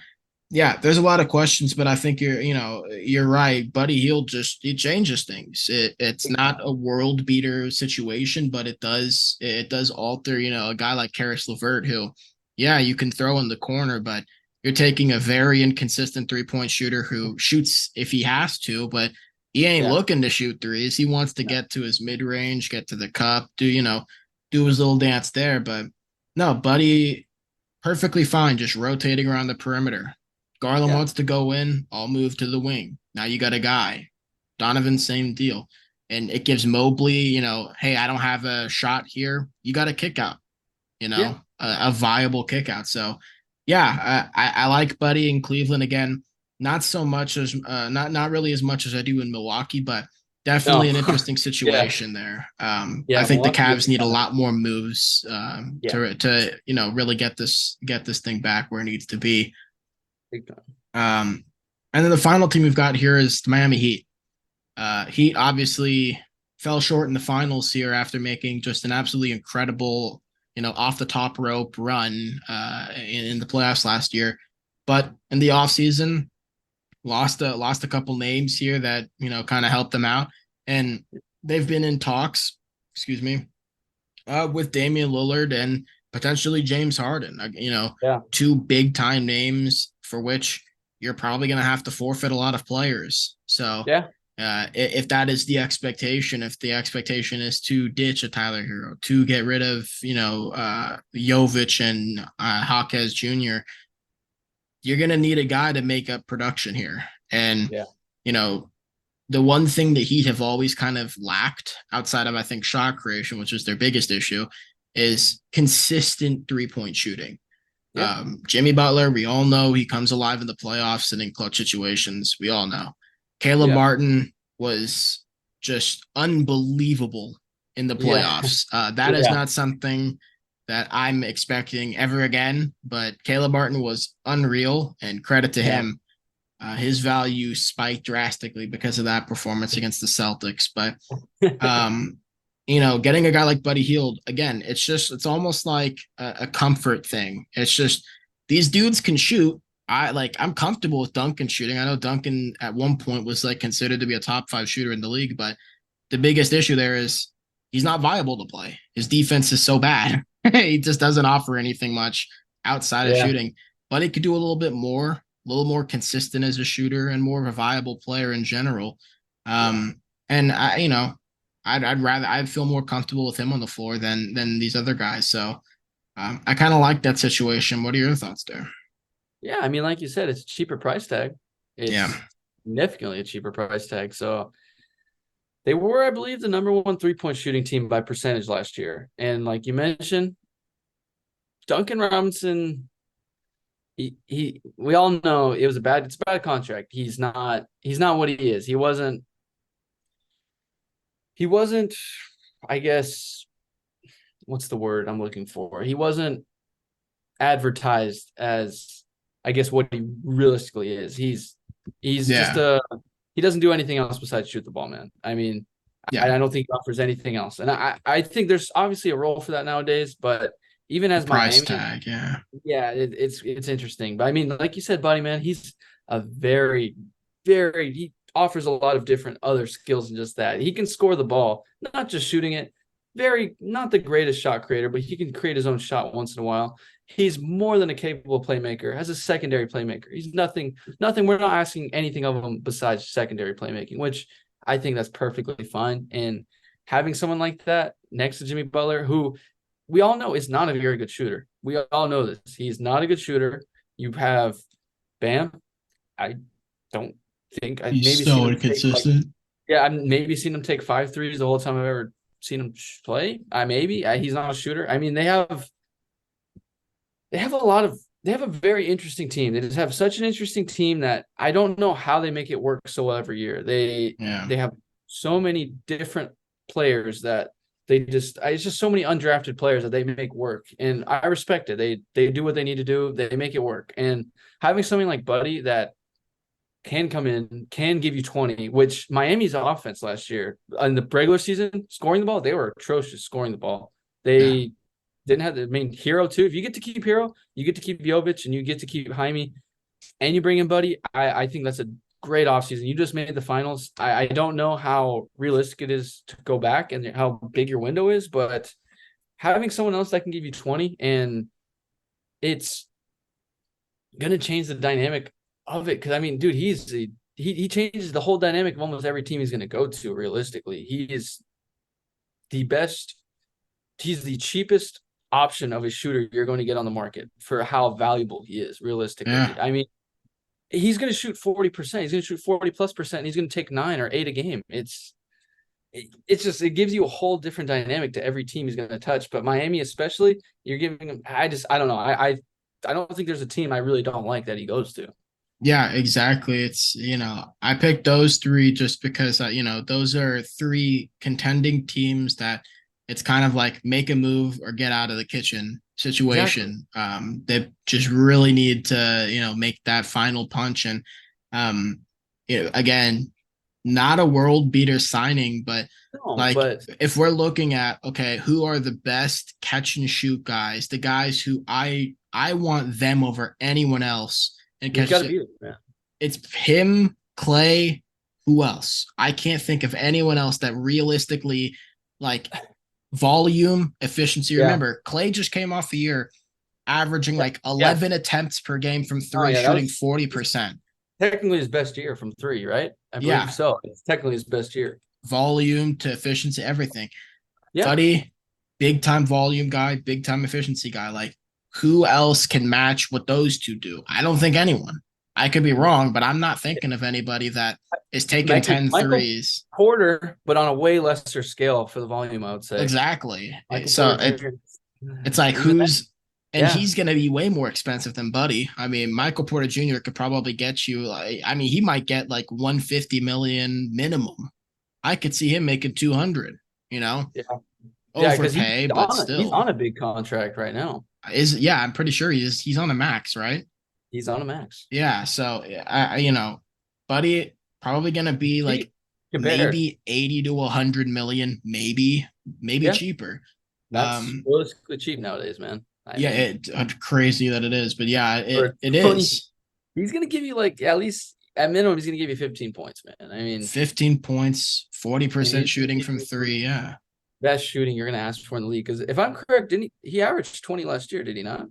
yeah, there's a lot of questions, but I think you're right. Buddy Hield he changes things. It's not a world beater situation, but it does alter, a guy like Karis LeVert who, yeah, you can throw in the corner, but you're taking a very inconsistent 3-point shooter who shoots if he has to, but he ain't Yeah. looking to shoot threes. He wants to get to his mid range, get to the cup, do his little dance there. But no, Buddy, perfectly fine, just rotating around the perimeter. Garland Yeah. wants to go in, I'll move to the wing. Now you got a guy. Donovan, same deal. And it gives Mobley, hey, I don't have a shot here. You got a kick out, Yeah. a viable kick out. So, yeah, I like Buddy in Cleveland again. Not so much as not really as much as I do in Milwaukee, but definitely No. an interesting Yeah. situation there. I Yeah. think the Milwaukee Cavs is need a kind of, lot more moves yeah. to really get this thing back where it needs to be. Big time. And then the final team we've got here is the Miami Heat. Heat obviously fell short in the finals here after making just an absolutely incredible, off the top rope run in the playoffs last year. But in the offseason, lost a couple names here that, kind of helped them out. And they've been in talks, excuse me, with Damian Lillard and potentially James Harden. Yeah. Two big time names for which you're probably going to have to forfeit a lot of players. So Yeah. if that is the expectation, if the expectation is to ditch a Tyler Hero, to get rid of Jovic and Jaquez Jr., you're going to need a guy to make up production here. And Yeah. you know the one thing that Heat have always kind of lacked outside of, I think, shot creation, which is their biggest issue, is consistent 3-point shooting. Yeah. Jimmy Butler, we all know he comes alive in the playoffs and in clutch situations. We all know. Caleb Yeah. Martin was just unbelievable in the Yeah. playoffs. That is Yeah. not something that I'm expecting ever again, but Caleb Martin was unreal, and credit to Yeah. him. His value spiked drastically because of that performance against the Celtics. But getting a guy like Buddy Hield again, it's almost like a comfort thing. It's just these dudes can shoot. I'm comfortable with Duncan shooting. I know Duncan at one point was like considered to be a top 5 shooter in the league, but the biggest issue there is he's not viable to play. His defense is so bad. He just doesn't offer anything much outside of Yeah. shooting. But he could do a little more consistent as a shooter and more of a viable player in general. And I'd feel more comfortable with him on the floor than these other guys. So I kind of like that situation. What are your thoughts there? Yeah. I mean, like you said, it's a cheaper price tag. Yeah. It's significantly a cheaper price tag. So they were, I believe, the number 1 3-point shooting team by percentage last year. And like you mentioned, Duncan Robinson, we all know it's a bad contract. He's not what he is. He wasn't, I guess, what's the word I'm looking for? He wasn't advertised as, I guess, what he realistically is. He's just Yeah. he doesn't do anything else besides shoot the ball, man. I mean, Yeah. I don't think he offers anything else. And I think there's obviously a role for that nowadays, but even The as price Miami, tag. Yeah. yeah, it's interesting. But I mean, like you said, Buddy, man, he's a very, very, he offers a lot of different other skills than just that. He can score the ball, not just shooting it. not the greatest shot creator, but he can create his own shot once in a while. He's more than a capable playmaker, has a secondary playmaker. He's nothing. We're not asking anything of him besides secondary playmaking, which I think that's perfectly fine. And having someone like that next to Jimmy Butler, who we all know is not a very good shooter. We all know this. He's not a good shooter. You have Bam. I don't think I've He's maybe seen so him take inconsistent. I've maybe seen him take 5 threes the whole time I've ever seen him play. He's not a shooter. I mean, they have a lot of they have a very interesting team. They just have such an interesting team that I don't know how they make it work so well every year. Yeah. They have so many different players that it's just so many undrafted players that they make work, and I respect it. They do what they need to do. They make it work, and having something like Buddy that can come in, can give you 20, which Miami's offense last year in the regular season, scoring the ball, they were atrocious scoring the ball. Yeah. They didn't have Hero too. If you get to keep Hero, you get to keep Jovic, and you get to keep Jaime, and you bring in Buddy. I think that's a great offseason. You just made the finals. I don't know how realistic it is to go back and how big your window is, but having someone else that can give you 20, and it's going to change the dynamic of it. Because, I mean, dude, he changes the whole dynamic of almost every team he's going to go to, realistically. He is the best. He's the cheapest option of a shooter you're going to get on the market for how valuable he is, realistically. Yeah. I mean, he's going to shoot 40%. He's going to shoot 40+%. And he's going to take 9 or 8 a game. It gives you a whole different dynamic to every team he's going to touch. But Miami, especially, you're giving him. I don't know. I don't think there's a team I really don't like that he goes to. Yeah, exactly. It's, I picked those three just because, those are three contending teams that it's kind of like make a move or get out of the kitchen situation. Exactly. They just really need to, make that final punch. And, again, not a world beater signing, but if we're looking at, okay, who are the best catch and shoot guys, the guys who I want them over anyone else. And it's him, Clay. Who else? I can't think of anyone else that realistically, like, volume, efficiency. Yeah. Remember, Clay just came off the year averaging like 11 attempts per game from three, shooting 40%. Technically his best year from three, right? I believe so. It's technically his best year. Volume to efficiency, everything. Yeah. Buddy, big time volume guy, big time efficiency guy. Like, who else can match what those two do? I don't think anyone. I could be wrong, but I'm not thinking of anybody that is taking 10 threes. Porter, but on a way lesser scale for the volume, I would say. Exactly. So it's like who's – and he's going to be way more expensive than Buddy. I mean, Michael Porter Jr. could probably get you he might get like $150 million minimum. I could see him making 200, Yeah. Overpay, but still. He's on a big contract right now. I'm pretty sure he's on a max, right? He's on a max. Yeah, so Buddy probably gonna be like maybe 80 to 100 million, maybe cheaper. That's realistically cheap nowadays, man. It's crazy that it is, but it is. He's gonna give you like at least at minimum, he's gonna give you 15 points, man. I mean, 15 points, 40% shooting from three. Yeah. Best shooting you're going to ask for in the league. Because if I'm correct, didn't he averaged 20 last year, did he not?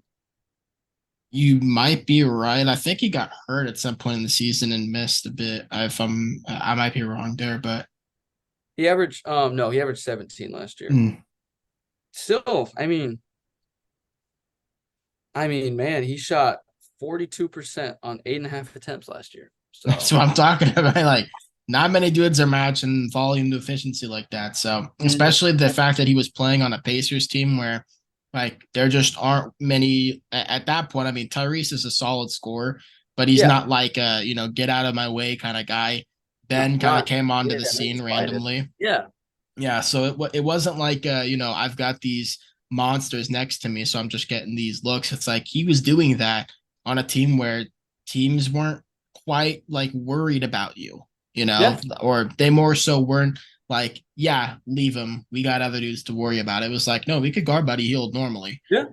You might be right. I think he got hurt at some point in the season and missed a bit. I might be wrong there, but he averaged he averaged 17 last year. Still, I mean, man, he shot 42% on 8.5 attempts last year. So that's what I'm talking about. Like, not many dudes are matching volume to efficiency like that. So, especially the fact that he was playing on a Pacers team where, like, there just aren't many at that point. I mean, Tyrese is a solid scorer, but he's not like a, get out of my way kind of guy. Ben kind of came onto the scene randomly. Yeah. So it wasn't like, I've got these monsters next to me, so I'm just getting these looks. It's like he was doing that on a team where teams weren't quite like worried about you. Or they more so weren't like, leave him. We got other dudes to worry about. It was like, no, we could guard Buddy Hield normally. Yeah.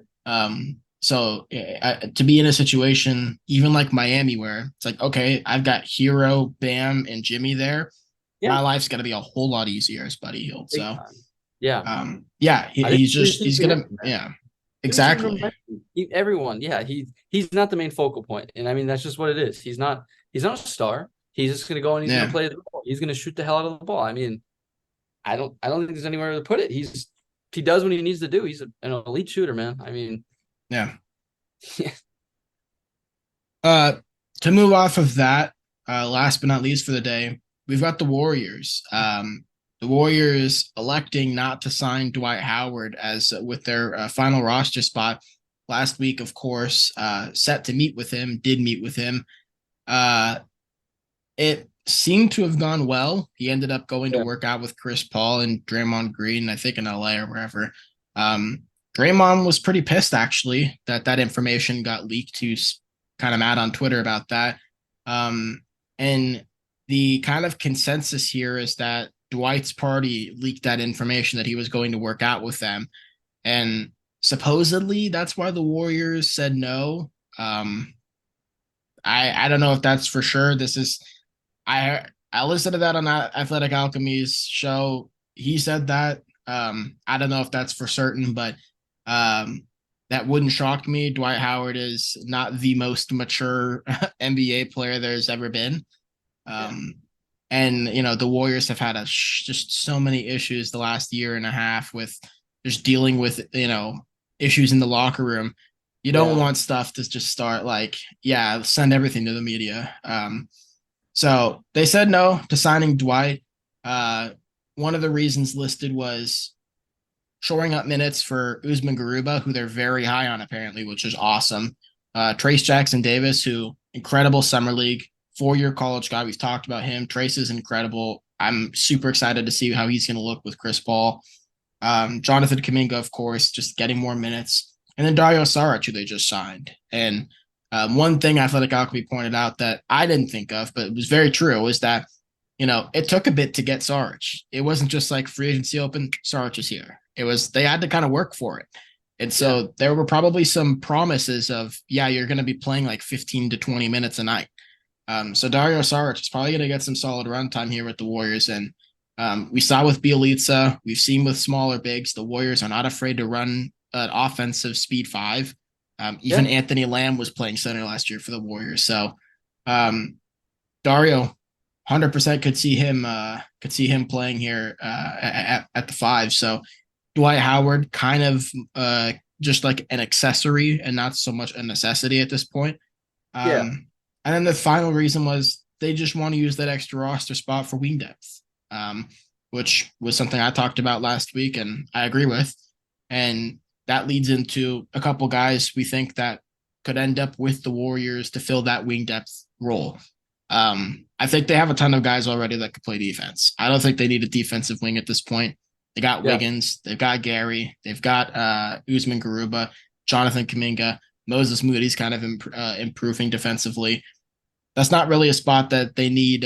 So to be in a situation, even like Miami, where it's like, okay, I've got Hero, Bam, and Jimmy there. Yeah. My life's got to be a whole lot easier as Buddy Hield. So Yeah. Yeah, I think he's gonna, yeah, exactly. Everyone, yeah, he's not the main focal point, and I mean that's just what it is. He's not a star. He's just gonna go and he's gonna Yeah, play the ball. He's gonna shoot the hell out of the ball. I mean, I don't think there's anywhere to put it. He does what he needs to do. He's an elite shooter, man. I mean, yeah. yeah, Uh, to move off of that, last but not least for the day, we've got the Warriors. The Warriors electing not to sign Dwight Howard as with their final roster spot last week. Of course, set to meet with him. Did meet with him. Uh, it seemed to have gone well. He ended up going to yeah, work out with Chris Paul and Draymond Green, I think in LA or wherever. Draymond was pretty pissed actually that information got leaked. He was kind of mad on Twitter about that. And the kind of consensus here is that Dwight's party leaked that information that he was going to work out with them. And supposedly that's why the Warriors said no. I don't know if that's for sure. I listened to that on Athletic Alchemy's show. He said that. I don't know if that's for certain, but um, that wouldn't shock me. Dwight Howard is not the most mature NBA player there's ever been. yeah, Um, and the Warriors have had just so many issues the last year and a half with just dealing with issues in the locker room. You don't yeah, want stuff to just start like, yeah, send everything to the media. So they said no to signing Dwight. One of the reasons listed was shoring up minutes for Usman Garuba, who they're very high on apparently, which is awesome. Trace Jackson Davis, who incredible summer league, 4-year college guy. We've talked about him. Trace is incredible. I'm super excited to see how he's going to look with Chris Paul. Jonathan Kuminga, of course, just getting more minutes. And then Dario Saric, who they just signed. And one thing Athletic Alchemy pointed out that I didn't think of, but it was very true, was that, it took a bit to get Saric. It wasn't just like free agency open, Saric is here. It was, they had to kind of work for it. And yeah, so there were probably some promises of, yeah, you're going to be playing like 15 to 20 minutes a night. So Dario Saric is probably going to get some solid run time here with the Warriors. And we saw with Bielitsa, we've seen with smaller bigs, the Warriors are not afraid to run an offensive speed five. Even yeah, Anthony Lamb was playing center last year for the Warriors. So Dario, 100% could see him playing here at the five. So Dwight Howard kind of just like an accessory and not so much a necessity at this point. yeah, And then the final reason was they just want to use that extra roster spot for wing depth, which was something I talked about last week and I agree with. And that leads into a couple guys we think that could end up with the Warriors to fill that wing depth role. I think they have a ton of guys already that could play defense. I don't think they need a defensive wing at this point. They got yeah, Wiggins, they've got Gary, they've got Usman Garuba, Jonathan Kuminga, Moses Moody's kind of improving defensively. That's not really a spot that they need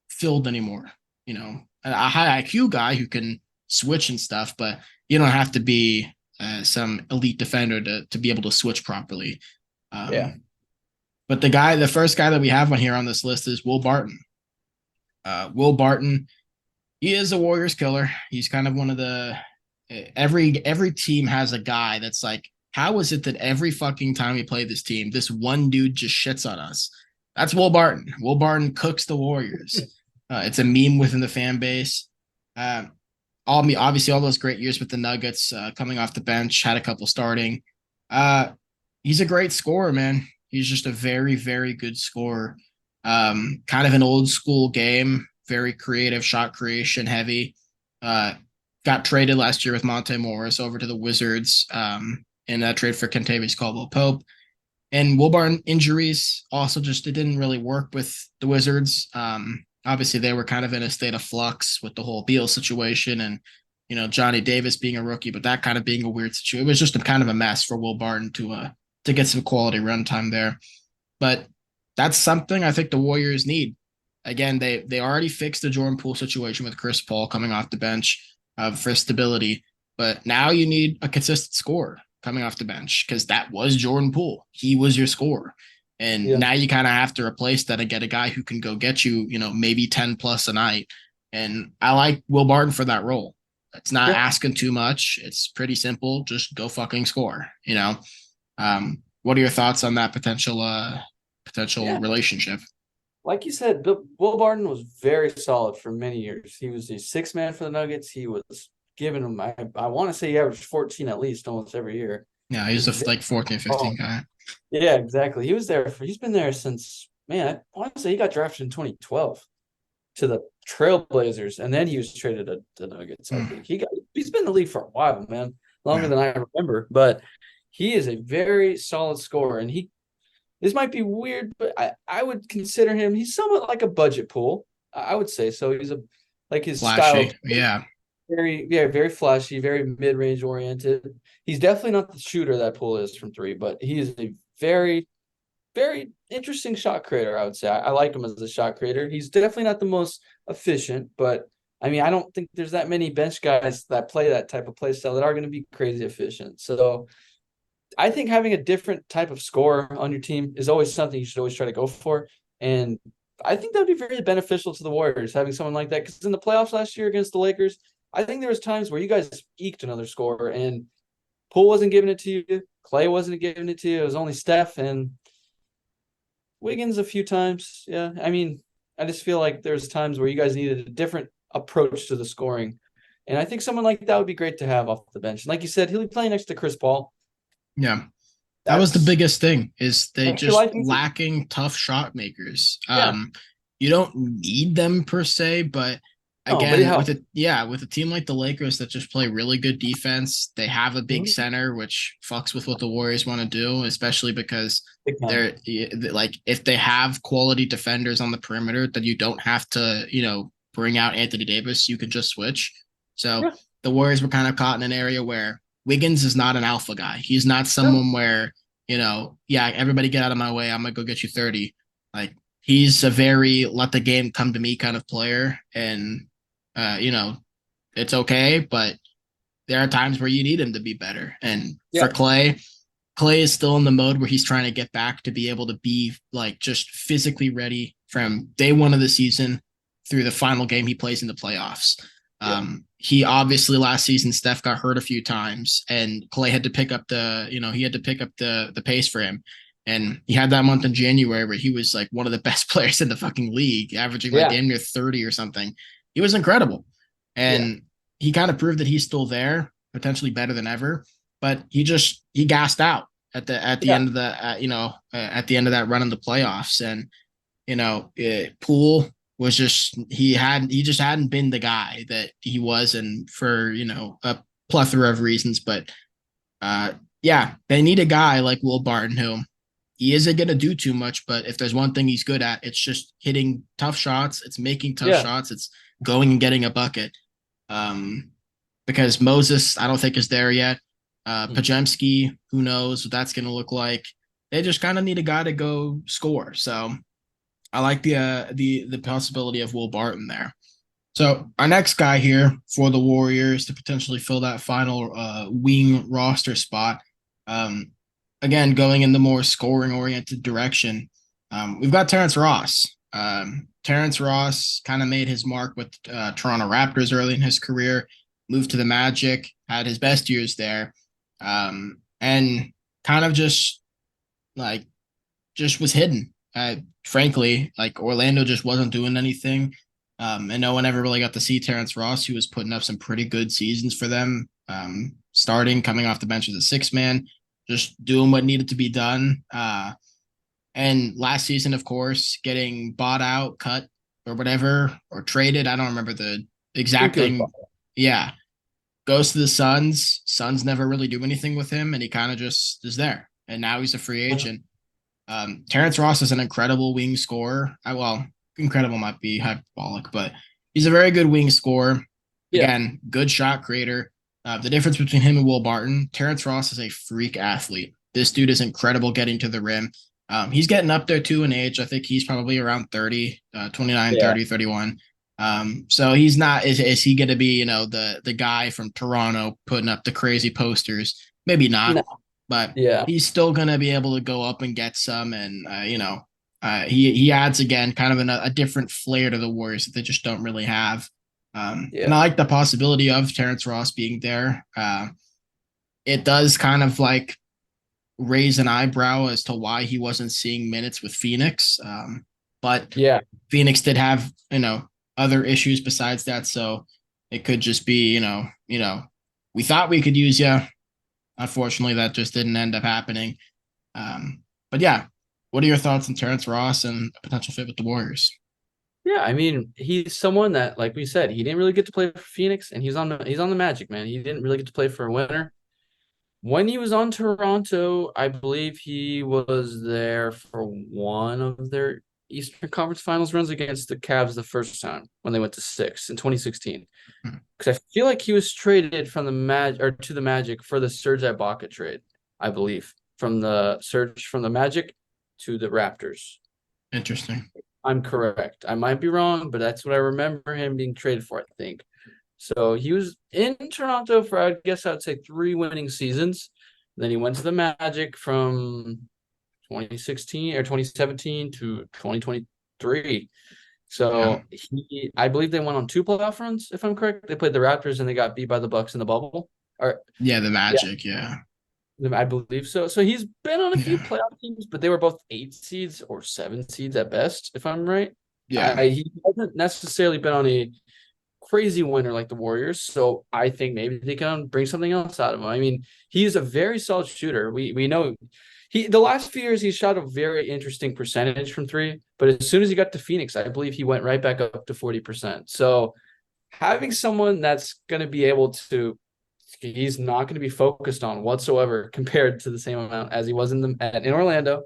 filled anymore. A high IQ guy who can switch and stuff, but you don't have to be some elite defender to be able to switch properly. yeah, But the first guy that we have on here on this list is Will Barton. Will Barton, he is a Warriors killer. He's kind of one of the every team has a guy that's like, how is it that every fucking time we play this team, this one dude just shits on us? That's Will Barton. Will Barton cooks the Warriors. It's a meme within the fan base. Obviously all those great years with the Nuggets, coming off the bench, had a couple starting. He's a great scorer, man. He's just a very, very good scorer. Kind of an old school game, very creative, shot creation heavy. Got traded last year with Monte Morris over to the Wizards in that trade for Kentavious Caldwell-Pope. And Will Barton injuries also just, it didn't really work with the Wizards. Obviously, they were kind of in a state of flux with the whole Beal situation and, Johnny Davis being a rookie, but that kind of being a weird situation. It was just a kind of a mess for Will Barton to get some quality run time there. But that's something I think the Warriors need. Again, they already fixed the Jordan Poole situation with Chris Paul coming off the bench for stability. But now you need a consistent scorer coming off the bench because that was Jordan Poole. He was your scorer. And yeah, now you kind of have to replace that and get a guy who can go get you, maybe 10 plus a night. And I like Will Barton for that role. It's not Yeah. asking too much. It's pretty simple. Just go fucking score, you know? What are your thoughts on that potential Yeah. relationship? Like you said, Will Barton was very solid for many years. He was a six man for the Nuggets. He was giving them, I want to say he averaged 14 at least almost every year. Yeah, He he's was a like 14, 15 oh, guy. yeah, exactly. He's been there since, man, I want to say he got drafted in 2012 to the Trailblazers, and then he was traded to the Nuggets. I think Mm, he's been in the league for a while, man, longer yeah. than I remember. But he is a very solid scorer, and this might be weird, but I would consider him. He's somewhat like a budget pool. I would say so. He's a like his style Flashy. of Yeah. very yeah very flashy, very mid range oriented. He's definitely not the shooter that Poole is from three, but he is a very interesting shot creator. I would say I like him as a shot creator. He's definitely not the most efficient, but I mean I don't think there's that many bench guys that play that type of play style that are going to be crazy efficient. So I think having a different type of scorer on your team is always something you should always try to go for. And I think that would be very beneficial to the Warriors having someone like that. Because in the playoffs last year against the Lakers, I think there was times where you guys eked another scorer and Poole wasn't giving it to you, Clay wasn't giving it to you. It was only Steph and Wiggins a few times. Yeah, I mean, I just feel like there's times where you guys needed a different approach to the scoring. And I think someone like that would be great to have off the bench. And like you said, he'll be playing next to Chris Paul. Yeah. That was the That's biggest thing is they extra just life easy. lacking tough shot makers. Yeah. You don't need them per se, but No, but it again, helps. with a team like the Lakers that just play really good defense, they have a big Mhm. center, which fucks with what the Warriors want to do, especially because Big time. they're like if they have quality defenders on the perimeter, then you don't have to, bring out Anthony Davis. You can just switch. So Yeah. the Warriors were kind of caught in an area where Wiggins is not an alpha guy. He's not No. someone where, yeah, everybody get out of my way. I'm gonna go get you 30. Like he's a very let the game come to me kind of player. And uh, you know, it's okay, but there are times where you need him to be better. And for Yeah. Clay is still in the mode where he's trying to get back to be able to be like just physically ready from day one of the season through the final game he plays in the playoffs. Yeah. He obviously last season Steph got hurt a few times, and Clay had to pick up the pace for him. And he had that month in January where he was like one of the best players in the fucking league, averaging like Yeah. damn near 30 or something. He was incredible. Yeah. And he kind of proved that he's still there, potentially better than ever. But he gassed out at the Yeah. end of at the end of that run in the playoffs. And Poole was he just hadn't been the guy that he was, and for a plethora of reasons. But yeah, they need a guy like Will Barton who he isn't going to do too much, but if there's one thing he's good at, it's just hitting tough shots. It's making tough Yeah. shots. It's going and getting a bucket. Um, because Moses, I don't think is there yet. Mhm. Pajemski, who knows what that's going to look like. They just kind of need a guy to go score. So I like the possibility of Will Barton there. So our next guy here for the Warriors to potentially fill that final wing roster spot. Um, Again, going in the more scoring oriented direction, we've got Terrence Ross. Terrence Ross kind of made his mark with Toronto Raptors early in his career, moved to the Magic, had his best years there, and kind of just was hidden. Frankly, like Orlando just wasn't doing anything. And no one ever really got to see Terrence Ross, who was putting up some pretty good seasons for them, starting, coming off the bench as a six man, just doing what needed to be done. And last season, of course, getting bought out, cut, or whatever, or traded. I don't remember the I exact think it was thing. Yeah. Goes to the Suns. Suns never really do anything with him, and he kind of just is there. And now he's a free agent. Terrence Ross is an incredible wing scorer. Incredible might be hyperbolic, but he's a very good wing scorer. yeah. Again, good shot creator. The difference between him and Will Barton, Terrence Ross is a freak athlete. This dude is incredible getting to the rim. He's getting up there too in age. I think he's probably around 30, 29, Yeah. 30, 31. So he's not, is he going to be, the guy from Toronto putting up the crazy posters? Maybe not, No. but Yeah. he's still going to be able to go up and get some. And, he adds again kind of a different flair to the Warriors that they just don't really have. And Yeah. I like the possibility of Terrence Ross being there. It does kind of like raise an eyebrow as to why he wasn't seeing minutes with Phoenix. But Yeah. Phoenix did have, other issues besides that. So it could just be, we thought we could use you. Unfortunately, that just didn't end up happening. But yeah, what are your thoughts on Terrence Ross and a potential fit with the Warriors? Yeah, I mean, he's someone that, like we said, he didn't really get to play for Phoenix, and he's on the Magic, man. He didn't really get to play for a winner. When he was on Toronto, I believe he was there for one of their Eastern Conference Finals runs against the Cavs the first time when they went to six in 2016. Hmm. Because I feel like he was traded from the Magic or to the Magic for the Serge Ibaka trade, I believe, from the Serge from the Magic to the Raptors. Interesting. I'm correct. I might be wrong, but that's what I remember him being traded for, I think. So he was in Toronto for, I guess I'd say, three winning seasons. Then he went to the Magic from 2016 or 2017 to 2023. Yeah. So I believe they went on two playoff runs, if I'm correct. They played the Raptors and they got beat by the Bucks in the bubble. Or Yeah, the yeah, Magic. Yeah. I believe so. So he's been on a few Yeah. playoff teams, but they were both 8 seeds or 7 seeds at best, if I'm right. Yeah. He hasn't necessarily been on a crazy winner like the Warriors. So I think maybe they can bring something else out of him. I mean, he's a very solid shooter. We know the last few years he shot a very interesting percentage from three, but as soon as he got to Phoenix, I believe he went right back up to 40%. So having someone that's going to be able to he's not going to be focused on whatsoever compared to the same amount as he was in Orlando.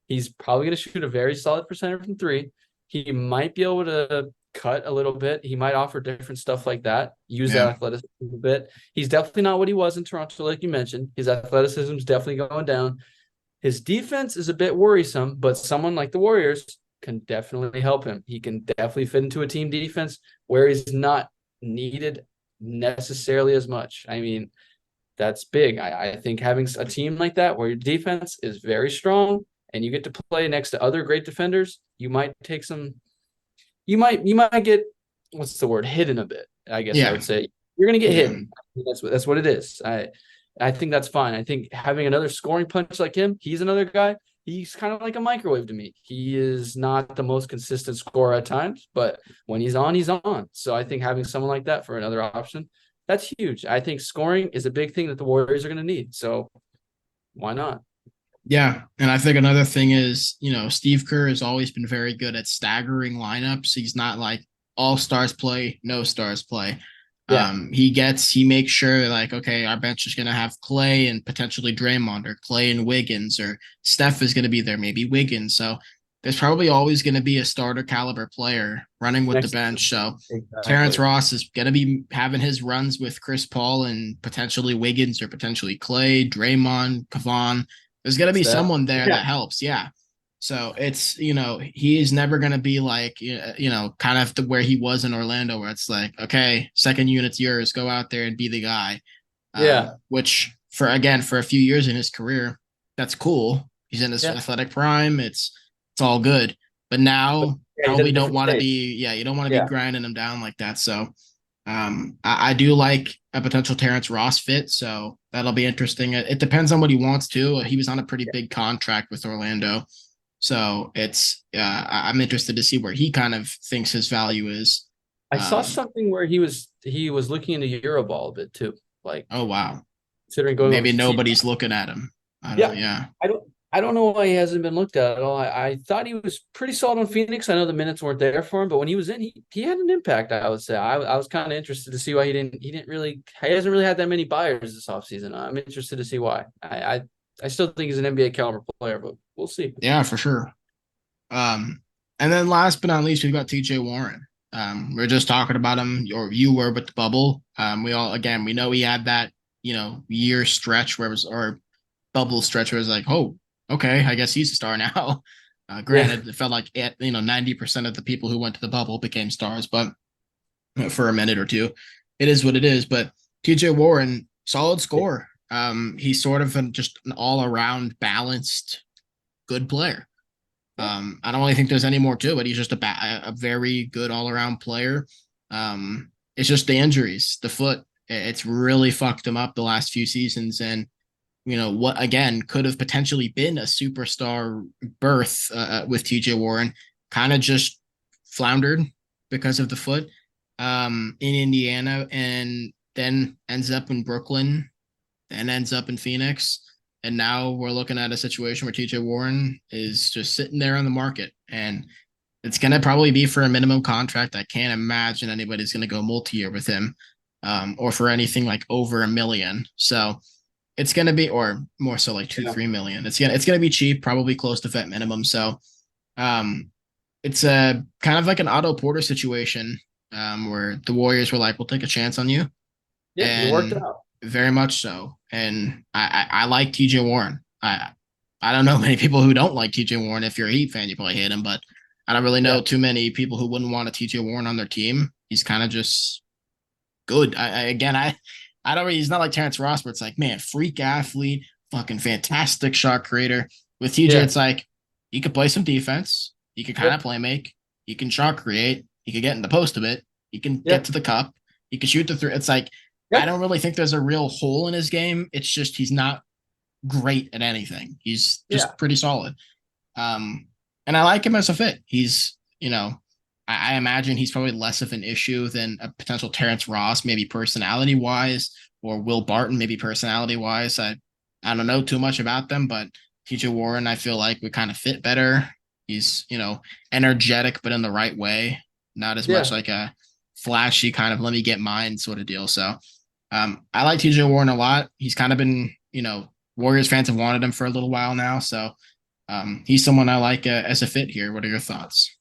He's probably going to shoot a very solid percentage from three. He might be able to cut a little bit. He might offer different stuff like that. Use that Yeah. athleticism a bit. He's definitely not what he was in Toronto, like you mentioned. His athleticism is definitely going down. His defense is a bit worrisome, but someone like the Warriors can definitely help him. He can definitely fit into a team defense where he's not needed necessarily as much. I mean, that's big. I think having a team like that where your defense is very strong and you get to play next to other great defenders, you might take some you might get what's the word hidden a bit. I guess I Yeah. would say you're gonna get Yeah. hidden. That's what it is. I think that's fine. I think having another scoring punch like him, he's another guy. He's kind of like a microwave to me. He is not the most consistent scorer at times, but when he's on, he's on. So I think having someone like that for another option, that's huge. I think scoring is a big thing that the Warriors are going to need. So why not? Yeah. And I think another thing is, Steve Kerr has always been very good at staggering lineups. He's not like all stars play, no stars play. Yeah. He makes sure like, okay, our bench is going to have Clay and potentially Draymond or Clay and Wiggins or Steph is going to be there, maybe Wiggins. So there's probably always going to be a starter caliber player running with the Next. bench. So Terrence Exactly. Ross is going to be having his runs with Chris Paul and potentially Wiggins or potentially Clay, Draymond, Kavan. There's going to be Steph. someone there Yeah. that helps. Yeah. So it's, he is never going to be like, kind of where he was in Orlando, where it's like, okay, second unit's yours, go out there and be the guy. Yeah. Which for a few years in his career, that's cool. He's in his Yeah. athletic prime. It's all good. But But now yeah, he's at probably a don't different want to stage. be, yeah, you don't want to be Yeah. grinding him down like that. So I do like a potential Terrence Ross fit, so that'll be interesting. It depends on what he wants to. He was on a pretty big contract with Orlando, so I'm interested to see where he kind of thinks his value is. I saw Um, something where he was looking into Euroball a bit too, like oh wow, considering going maybe overseas. nobody's looking at him. I don't. Yeah, Yeah, I don't know why he hasn't been looked at all. I thought he was pretty solid on Phoenix. I know the minutes weren't there for him, but when he was in, he had an impact. I would say I was kind of interested to see why he hasn't really had that many buyers this offseason. I'm interested to see why. I still think he's an NBA caliber player, but we'll see. yeah, for sure. And then last but not least, we've got TJ Warren. We are just talking about him, or you were with the bubble. We know he had that, year stretch where it was, or bubble stretch where it was like, oh, okay, I guess he's a star now. Yeah, Granted, it felt like 90% of the people who went to the bubble became stars, but for a minute or two, it is what it is. But TJ Warren, solid score. He's sort of just an all around balanced good player. I don't really think there's any more to it. He's just a very good all around player. it's just the injuries, the foot. It's really fucked him up the last few seasons, and what again could have potentially been a superstar berth with TJ Warren, kind of just floundered because of the foot in Indiana, and then ends up in Brooklyn, then ends up in Phoenix. And now we're looking at a situation where TJ Warren is just sitting there on the market, and it's going to probably be for a minimum contract. I can't imagine anybody's going to go multi-year with him, or for anything like over $1 million. So it's going to be, or more so like 2-3 million. It's gonna be cheap, probably close to vet minimum. So, it's a kind of like an Otto Porter situation, where the Warriors were like, "We'll take a chance on you," Yeah, it worked and out. very much so. And I like TJ Warren. I don't know many people who don't like TJ Warren. If you're a Heat fan, you probably hate him, but I don't really know too many people who wouldn't want a TJ Warren on their team. He's kind of just good. I don't really, he's not like Terrence Ross, where it's like, man, freak athlete, fucking fantastic shot creator. With TJ, it's like, he could play some defense. He could kind of play make. He can shot create. He could get in the post a bit. He can get to the cup. He can shoot the three. It's like, I don't really think there's a real hole in his game. It's just he's not great at anything. He's just pretty solid. And I like him as a fit. He's, I imagine he's probably less of an issue than a potential Terrence Ross, maybe personality wise, or Will Barton, maybe personality wise. I don't know too much about them, but TJ Warren, I feel like would kind of fit better. He's, energetic, but in the right way, not as much like a flashy kind of let me get mine sort of deal. So I like TJ Warren a lot. He's kind of been, Warriors fans have wanted him for a little while now. So he's someone I like as a fit here. What are your thoughts?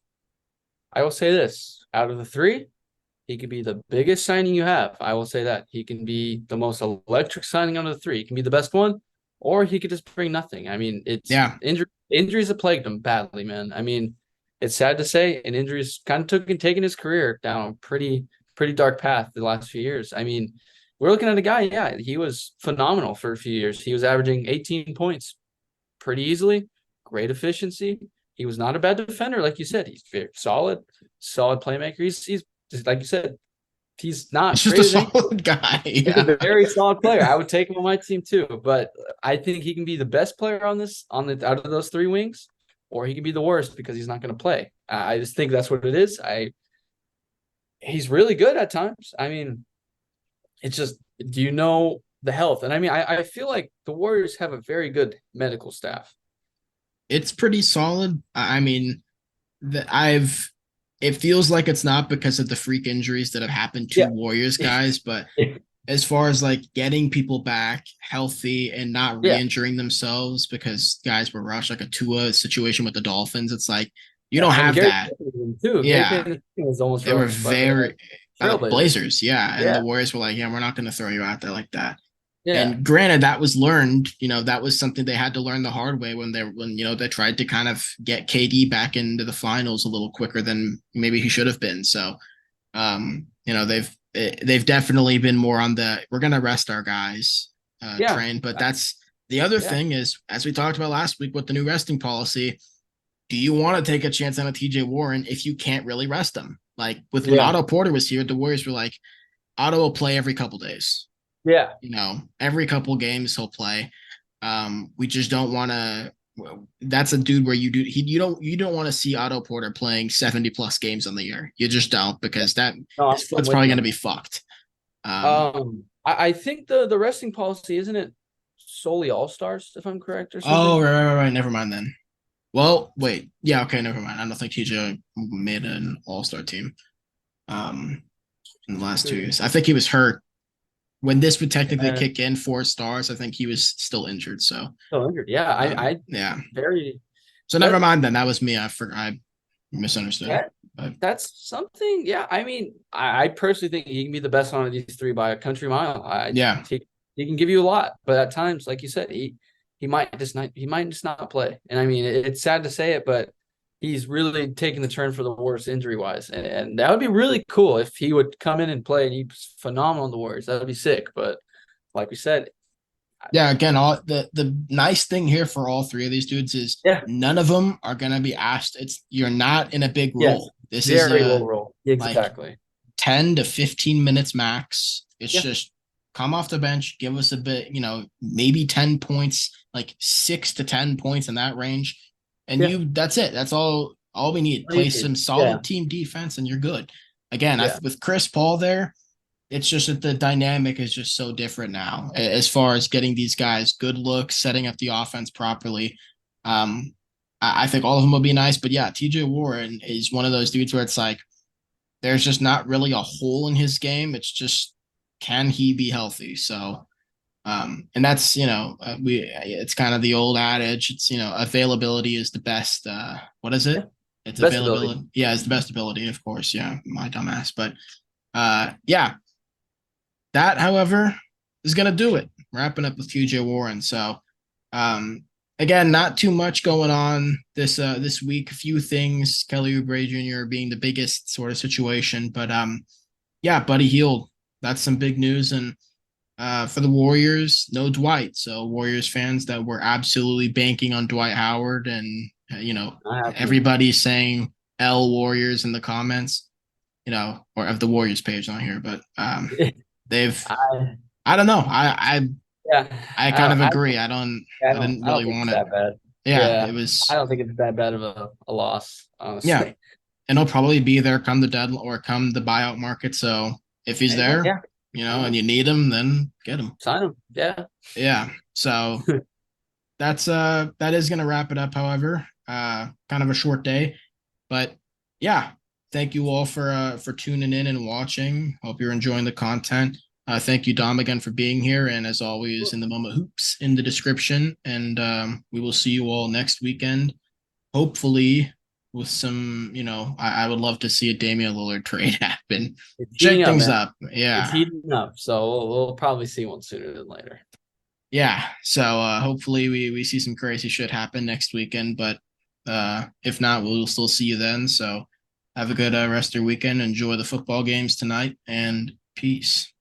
I will say this, out of the three, he could be the biggest signing you have. I will say that. He can be the most electric signing out of the three. He can be the best one, or he could just bring nothing. I mean, it's injuries have plagued him badly, man. I mean, it's sad to say, and injuries kind of taken his career down a pretty dark path the last few years. I mean, we're looking at a guy, he was phenomenal for a few years. He was averaging 18 points pretty easily, great efficiency. He was not a bad defender, like you said. He's very solid playmaker. He's just like you said, he's not just a solid guy. He's a very solid player. I would take him on my team too, but I think he can be the best player out of those three wings, or he can be the worst because he's not going to play. I just think that's what it is. He's really good at times. I mean, it's just, do you know the health? And I mean, I feel like the Warriors have a very good medical staff. It's pretty solid. I mean, it feels like it's not because of the freak injuries that have happened to Warriors guys, but as far as like getting people back healthy and not re-injuring themselves because guys were rushed, like a Tua situation with the Dolphins, it's like you don't have that. Too. Yeah, was almost they were very Blazers. Yeah, and the Warriors were like, yeah, we're not going to throw you out there like that. Yeah. And granted, that was learned, that was something they had to learn the hard way when they tried to kind of get KD back into the finals a little quicker than maybe he should have been. So, they've definitely been more on the, we're going to rest our guys train. But that's the other thing is, as we talked about last week with the new resting policy, do you want to take a chance on a TJ Warren if you can't really rest him? Like when Otto Porter was here, the Warriors were like, Otto will play every couple days. Yeah. Every couple games he'll play. We just don't want to. That's a dude where you don't want to see Otto Porter playing 70 plus games on the year. You just don't, because that's probably going to be fucked. I think the resting policy, isn't it solely all-stars, if I'm correct, or something? Oh, right. Never mind then. Well, wait. Yeah, okay, never mind. I don't think TJ made an all-star team in the last 2 years. I think he was hurt. When this would technically kick in 4 stars, I think he was still injured. So still injured, yeah. So never mind then. That was me. I misunderstood. That's something. Yeah, I mean, I personally think he can be the best one of these three by a country mile. He can give you a lot, but at times, like you said, he might just not play. And I mean, it's sad to say it, but he's really taking the turn for the worst injury-wise. And that would be really cool if he would come in and play, and he's phenomenal in the Warriors. That would be sick. But like we said. Yeah, again, the nice thing here for all three of these dudes is none of them are going to be asked. You're not in a big role. This is a very low role. Exactly. 10 to 15 minutes max. It's Yeah. just come off the bench, give us a bit, maybe 10 points, like 6 to 10 points in that range. And Yeah. that's it. That's all we need. All you Play need. some Yeah. solid team defense and you're good. Again, Yeah. with Chris Paul there, it's just that the dynamic is just so different now as far as getting these guys good looks, setting up the offense properly. I think all of them will be nice, but yeah, TJ Warren is one of those dudes where it's like there's just not really a hole in his game. It's just can he be healthy? So, and that's it's kind of the old adage. It's availability is the best. What is Yeah. it? It's Best ability. availability. Yeah, it's the best ability, of course. Yeah, my dumbass. But yeah, that, however, is gonna do it. Wrapping up with TJ Warren. So, um, again, not too much going on this week. A few things. Kelly Oubre Jr. being the biggest sort of situation, but yeah, Buddy Hield. That's some big news, and for the Warriors, no Dwight. So Warriors fans that were absolutely banking on Dwight Howard, and Not happening. everybody's saying L Warriors in the comments, or of the Warriors page on here, but they've I I don't know. yeah. I kind of agree. I didn't I don't really think want it's it. that bad. Yeah, Yeah. it I was. don't think it's that bad of a loss, Yeah, honestly. and he'll probably be there come the deadline or come the buyout market. So if he's Hey, man, there, yeah. and you need him, then get him. Sign him. Yeah. Yeah. So that is gonna wrap it up, however. Kind of a short day. But yeah, thank you all for tuning in and watching. Hope you're enjoying the content. Thank you, Dom, again for being here. And as always, in the moment hoops in the description. And we will see you all next weekend. Hopefully, with some, I would love to see a Damian Lillard trade happen. It's Shake heating up, things man. up. It's Yeah. heating up. So we'll probably see one sooner than later. Yeah. So hopefully we see some crazy shit happen next weekend. But if not, we'll still see you then. So have a good rest of your weekend. Enjoy the football games tonight and peace.